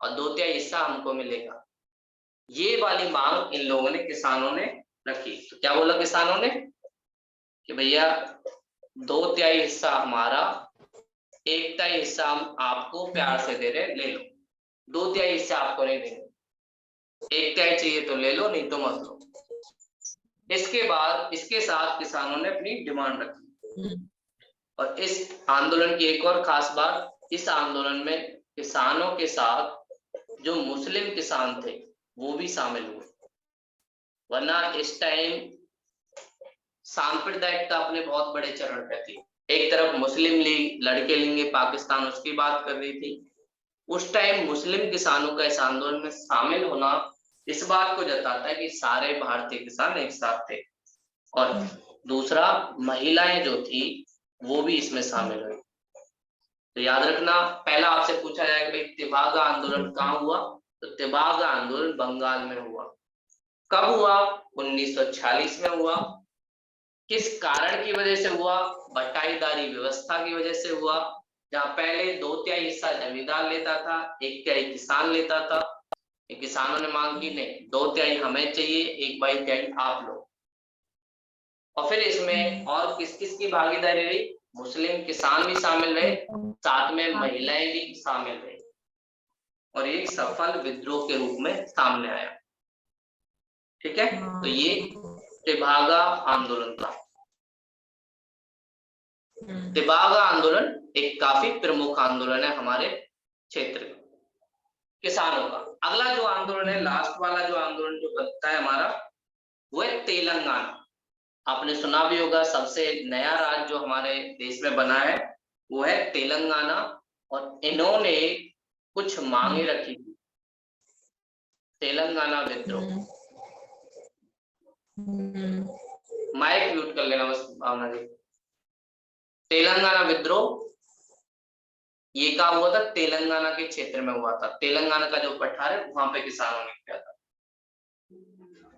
और 2/3 हिस्सा हमको मिलेगा। ये वाली मांग इन लोगों ने, किसानों ने रखी। तो क्या बोला किसानों ने कि भैया 2/3 हिस्सा हमारा, 1/3 हिस्सा हम आपको प्यार से दे रहे, ले लो। 2/3 हिस्सा आपको नहीं देंगे, 1/3 चाहिए तो ले लो, नहीं तो मत लो। इसके बाद इसके साथ किसानों ने अपनी डिमांड रखी। और इस आंदोलन की एक और खास बात, इस आंदोलन में किसानों के साथ जो मुस्लिम किसान थे वो भी शामिल हुए, वरना इस टाइम सांप्रदायिकता अपने बहुत बड़े चरण पे थी। एक तरफ मुस्लिम लीग, लड़के लेंगे पाकिस्तान, उसकी बात कर रही थी। उस टाइम मुस्लिम किसानों का इस आंदोलन में शामिल होना इस बात को जताता है कि सारे भारतीय किसान एक साथ थे। और दूसरा, महिलाएं जो थी वो भी इसमें शामिल हुई। तो याद रखना, पहला आपसे पूछा जाएगा भाई तेभागा आंदोलन कहाँ हुआ, तो तेभागा आंदोलन बंगाल में हुआ। कब हुआ? 1946 में हुआ। किस कारण की वजह से हुआ? बटाईदारी व्यवस्था की वजह से हुआ, जहाँ पहले 2/3 हिस्सा जमींदार लेता था, 1/3 किसान लेता था। किसानों ने मांग की नहीं, 2/3 हमें चाहिए, 1/3 आप लो। और फिर इसमें और किस किस की भागीदारी रही? मुस्लिम किसान भी शामिल रहे, साथ में महिलाएं भी शामिल रही और एक सफल विद्रोह के रूप में सामने आया। ठीक है, तो ये तेभागा आंदोलन था। तेभागा आंदोलन एक काफी प्रमुख आंदोलन है हमारे क्षेत्र में किसानों का। अगला जो आंदोलन है, लास्ट वाला जो आंदोलन जो बनता है हमारा, वो है तेलंगाना। आपने सुना भी होगा, सबसे नया राज्य जो हमारे देश में बना है वो है तेलंगाना। और इन्होंने कुछ मांगे रखी थी। तेलंगाना विद्रोह, माइक म्यूट कर लेना बस भावना जी। तेलंगाना विद्रोह ये कहा हुआ था, तेलंगाना के क्षेत्र में हुआ था। तेलंगाना का जो पठार है वहां पे किसानों ने किया था।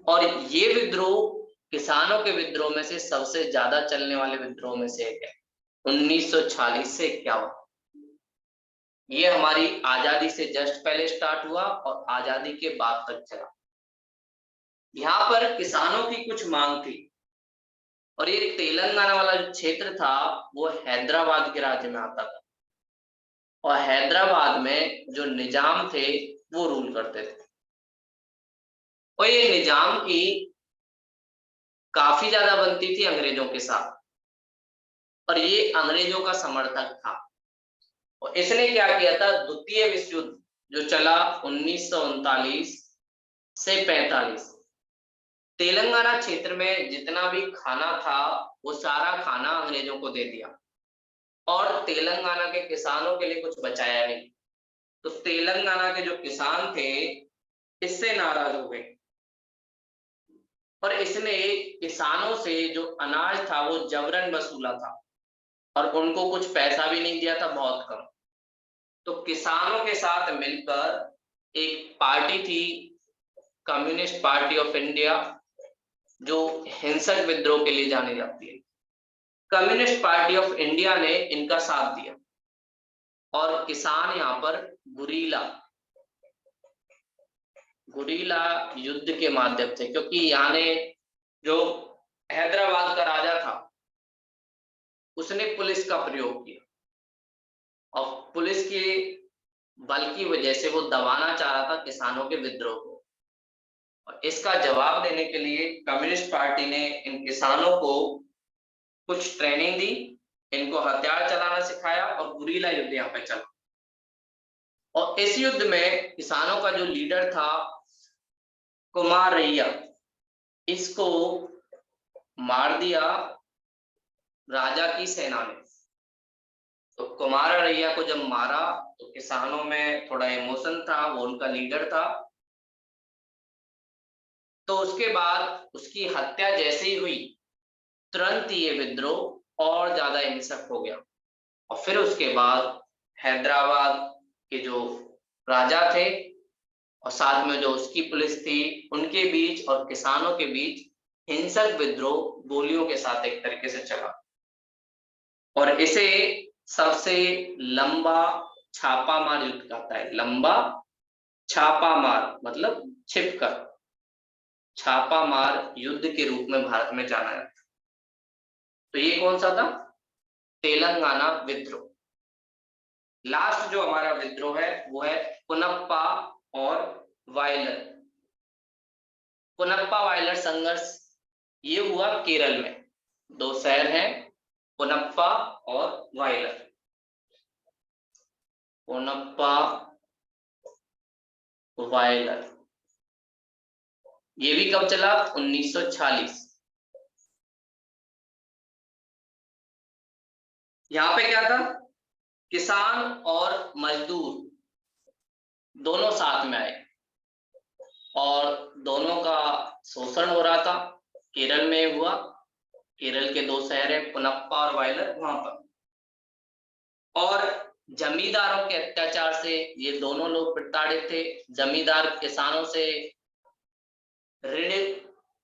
और ये विद्रोह किसानों के विद्रोह में से सबसे ज्यादा चलने वाले विद्रोह में से एक है। 1940 से 51 ये हमारी आजादी से जस्ट पहले स्टार्ट हुआ और आजादी के बाद तक चला। यहाँ पर किसानों की कुछ मांग थी और ये तेलंगाना वाला जो क्षेत्र था वो हैदराबाद के राज्य में आता था और हैदराबाद में जो निजाम थे वो रूल करते थे और ये निजाम की काफी ज्यादा बनती थी अंग्रेजों के साथ और ये अंग्रेजों का समर्थक था। और इसने क्या किया था, द्वितीय विश्व युद्ध जो चला 1939 से 45, तेलंगाना क्षेत्र में जितना भी खाना था वो सारा खाना अंग्रेजों को दे दिया और तेलंगाना के किसानों के लिए कुछ बचाया नहीं। तो तेलंगाना के जो किसान थे इससे नाराज हो गए और इसने किसानों से जो अनाज था वो जबरन वसूला था और उनको कुछ पैसा भी नहीं दिया था, बहुत कम। तो किसानों के साथ मिलकर एक पार्टी थी, कम्युनिस्ट पार्टी ऑफ इंडिया, जो हिंसक विद्रोह के लिए जानी जाती है। कम्युनिस्ट पार्टी ऑफ इंडिया ने इनका साथ दिया और किसान यहाँ पर गुरीला गुरीला युद्ध के माध्यम से, क्योंकि यहाँ ने जो हैदराबाद का राजा था उसने पुलिस का प्रयोग किया और पुलिस के बल की वजह से वो दबाना चाह रहा था किसानों के विद्रोह को। और इसका जवाब देने के लिए कम्युनिस्ट पार्टी ने इन किसानों को कुछ ट्रेनिंग दी, इनको हथियार चलाना सिखाया और गुरीला युद्ध यहाँ पे चला। और इस युद्ध में किसानों का जो लीडर था कुमारैया, इसको मार दिया राजा की सेना ने। तो कुमारैया को जब मारा तो किसानों में थोड़ा इमोशन था, वो उनका लीडर था। तो उसके बाद उसकी हत्या जैसे ही हुई तुरंत ये विद्रोह और ज्यादा हिंसक हो गया और फिर उसके बाद हैदराबाद के जो राजा थे और साथ में जो उसकी पुलिस थी उनके बीच और किसानों के बीच हिंसक विद्रोह गोलियों के साथ एक तरीके से चला और इसे सबसे लंबा छापामार युद्ध कहता है। लंबा छापामार मतलब छिपकर, छापामार युद्ध के रूप में भारत में जाना जाता है। तो ये कौन सा था? तेलंगाना विद्रोह। लास्ट जो हमारा विद्रोह है वो है पुनप्पा और वायलर। पुनप्पा वायलर संघर्ष ये हुआ केरल में, दो शहर हैं पुनप्पा और वायलर। पुनप्पा वायलर ये भी कब चला? 1946। यहाँ पे क्या था, किसान और मजदूर दोनों साथ में आए और दोनों का शोषण हो रहा था। केरल में हुआ, केरल के दो शहर है पुनप्पा और वायलर, वहां पर। और जमींदारों के अत्याचार से ये दोनों लोग प्रताड़ित थे। जमींदार किसानों से ऋण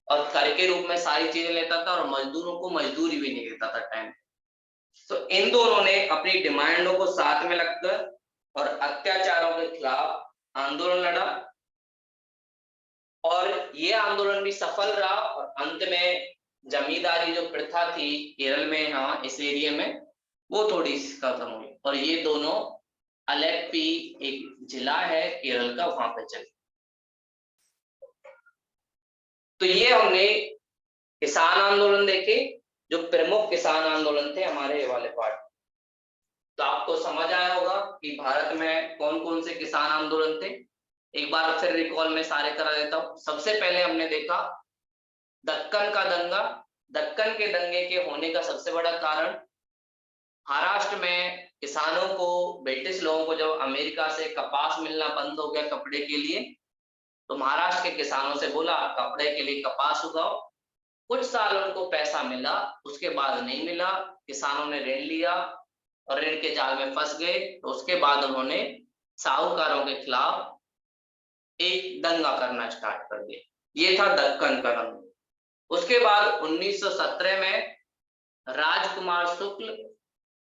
और कर के रूप में सारी चीजें लेता था और मजदूरों को मजदूरी भी नहीं देता था टाइम। तो इन दोनों ने अपनी डिमांडों को साथ में रखकर और अत्याचारों के खिलाफ आंदोलन लड़ा और ये आंदोलन भी सफल रहा और अंत में जमींदारी जो प्रथा थी केरल में, हाँ इस एरिया में, वो थोड़ी खत्म हुई और ये दोनों अलेप्पी एक जिला है केरल का, वहां पे चले। तो ये हमने किसान आंदोलन देखे, जो प्रमुख किसान आंदोलन थे हमारे ये वाले पार्ट। तो आपको समझ आया होगा कि भारत में कौन कौन से किसान आंदोलन थे। एक बार फिर रिकॉल में सारे करा देता हूँ। सबसे पहले हमने देखा दक्कन का दंगा। दक्कन के दंगे के होने का सबसे बड़ा कारण महाराष्ट्र में किसानों को, ब्रिटिश लोगों को जब अमेरिका से कपास मिलना बंद हो गया कपड़े के लिए, तो महाराष्ट्र के किसानों से बोला कपड़े के लिए कपास उगाओ। कुछ साल उनको पैसा मिला, उसके बाद नहीं मिला, किसानों ने ऋण लिया और ऋण के जाल में फंस गए। तो उसके बाद उन्होंने साहूकारों के खिलाफ एक दंगा करना स्टार्ट कर दिया, ये था दक्कन का दंगा। उसके बाद 1917 में राजकुमार शुक्ल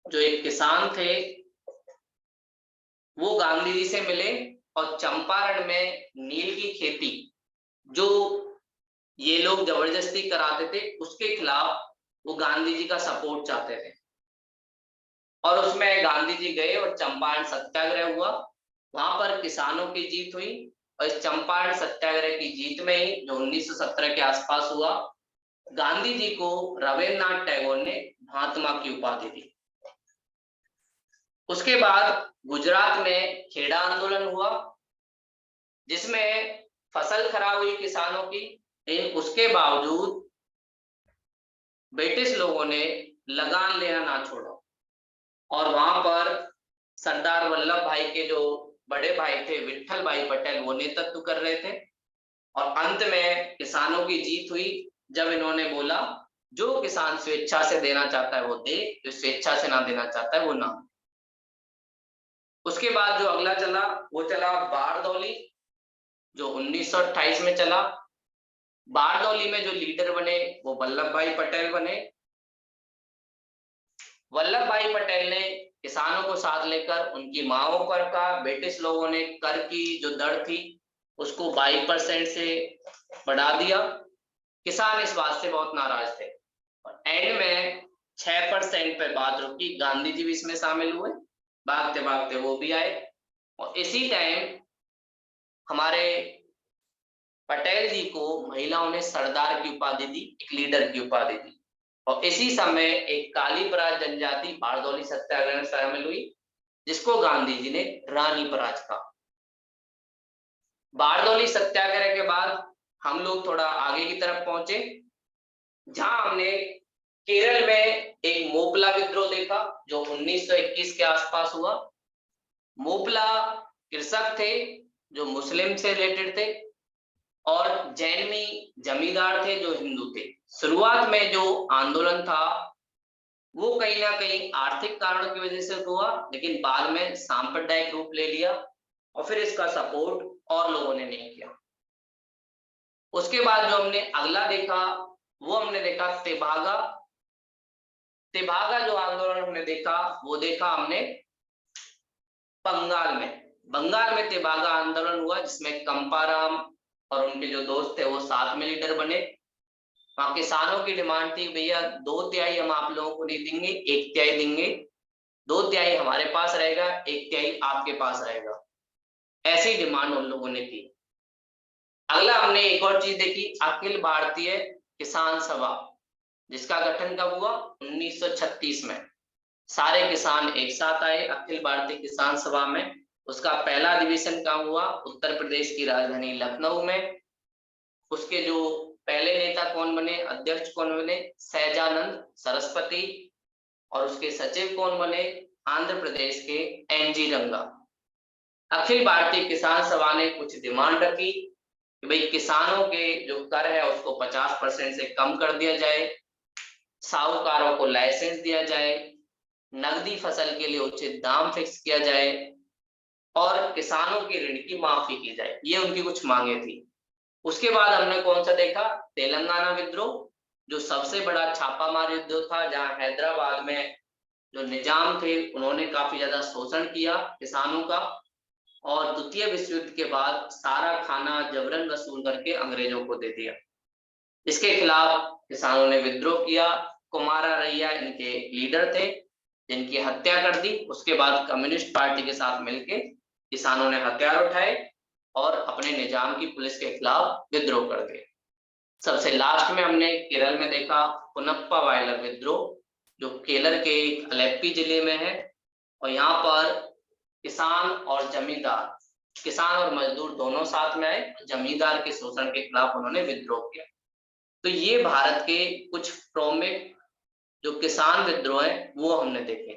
जो एक किसान थे, वो गांधी जी से मिले और चंपारण में नील की खेती जो ये लोग जबरदस्ती कराते थे उसके खिलाफ वो गांधी जी का सपोर्ट चाहते थे। और उसमें गांधी जी गए और चंपारण सत्याग्रह हुआ, वहां पर किसानों की जीत हुई। और इस चंपारण सत्याग्रह की जीत में ही जो 1917 के आसपास हुआ, गांधी जी को रविन्द्रनाथ टैगोर ने महात्मा की उपाधि दी। उसके बाद गुजरात में खेड़ा आंदोलन हुआ जिसमें फसल खराब हुई किसानों की, लेकिन उसके बावजूद ब्रिटिश लोगों ने लगान लेना ना छोड़ा और वहां पर सरदार वल्लभ भाई के जो बड़े भाई थे विठल भाई पटेल वो नेतृत्व कर रहे थे। और अंत में किसानों की जीत हुई जब इन्होंने बोला जो किसान स्वेच्छा से देना चाहता है वो दे, जो स्वेच्छा से ना देना चाहता है वो ना। उसके बाद जो अगला चला वो चला बारदौली, जो 1928 में चला। बारदौली में जो लीडर बने वो वल्लभ भाई पटेल बने। वल्लभ भाई पटेल ने किसानों को साथ लेकर उनकी मांगों पर का ब्रिटिश लोगों ने कर की जो दर थी उसको 22% से बढ़ा दिया। किसान इस बात से बहुत नाराज थे और एंड में 6% पे बात रुकी। गांधी जी भी इसमें शामिल हुए, भागते भागते वो भी आए और इसी टाइम हमारे पटेल जी को महिलाओं ने सरदार की उपाधि दी, एक लीडर की उपाधि दी। और इसी समय एक काली पराज जनजाति बारदौली सत्याग्रह में शामिल हुई जिसको गांधी जी ने रानी पराज कहा। बारदौली सत्याग्रह के बाद हम लोग थोड़ा आगे की तरफ पहुंचे जहां हमने केरल में एक मोपला विद्रोह देखा जो 1921 के आसपास हुआ। मोपला कृषक थे जो मुस्लिम से रिलेटेड थे और जैनमी जमींदार थे जो हिंदू थे। शुरुआत में जो आंदोलन था वो कहीं ना कहीं आर्थिक कारणों की वजह से हुआ, लेकिन बाद में सांप्रदायिक रूप ले लिया और फिर इसका सपोर्ट और लोगों ने नहीं किया। उसके बाद जो हमने अगला देखा वो हमने देखा तेभागा। तेभागा जो आंदोलन हमने देखा वो देखा हमने बंगाल में तेभागा आंदोलन हुआ जिसमें कंपाराम और उनके जो दोस्त थे वो साथ में लीडर बने। वहां किसानों की डिमांड थी भैया 2/3 हम आप लोगों को नहीं देंगे, 1/3 देंगे, 2/3 हमारे पास रहेगा, 1/3 आपके पास रहेगा। ऐसी डिमांड उन लोगों ने की। अगला हमने एक और चीज देखी, अखिल भारतीय किसान सभा जिसका गठन कब हुआ 1936 में। सारे किसान एक साथ आए अखिल भारतीय किसान सभा में। उसका पहला अधिवेशन कहाँ हुआ, उत्तर प्रदेश की राजधानी लखनऊ में। उसके जो पहले नेता कौन बने, अध्यक्ष कौन बने, सहजानंद सरस्वती। और उसके सचिव कौन बने, आंध्र प्रदेश के एनजी रंगा। अखिल भारतीय किसान सभा ने कुछ डिमांड रखी कि भाई किसानों के जो कर है उसको 50% से कम कर दिया जाए, साहूकारों को लाइसेंस दिया जाए, नकदी फसल के लिए उचित दाम फिक्स किया जाए और किसानों की ऋण की माफी की जाए। ये उनकी कुछ मांगे थी। उसके बाद हमने कौन सा देखा, तेलंगाना विद्रोह जो सबसे बड़ा छापामार युद्ध था, जहां हैदराबाद में जो निजाम थे उन्होंने काफी ज्यादा शोषण किया किसानों का और द्वितीय विश्व युद्ध के बाद सारा खाना जबरन वसूल करके अंग्रेजों को दे दिया। इसके खिलाफ किसानों ने विद्रोह किया। कुमारारैया इनके लीडर थे जिनकी हत्या कर दी। उसके बाद कम्युनिस्ट पार्टी के साथ मिलकर किसानों ने हथियार उठाए और अपने निजाम की पुलिस के खिलाफ विद्रोह कर दिए। सबसे लास्ट में हमने केरल में देखा पुनप्पा वायलर विद्रोह जो केरल के अलेप्पी जिले में है। और यहाँ पर किसान और जमींदार, किसान और मजदूर दोनों साथ में आए, जमींदार के शोषण के खिलाफ उन्होंने विद्रोह किया। तो ये भारत के कुछ प्रमुख जो किसान विद्रोह है वो हमने देखे।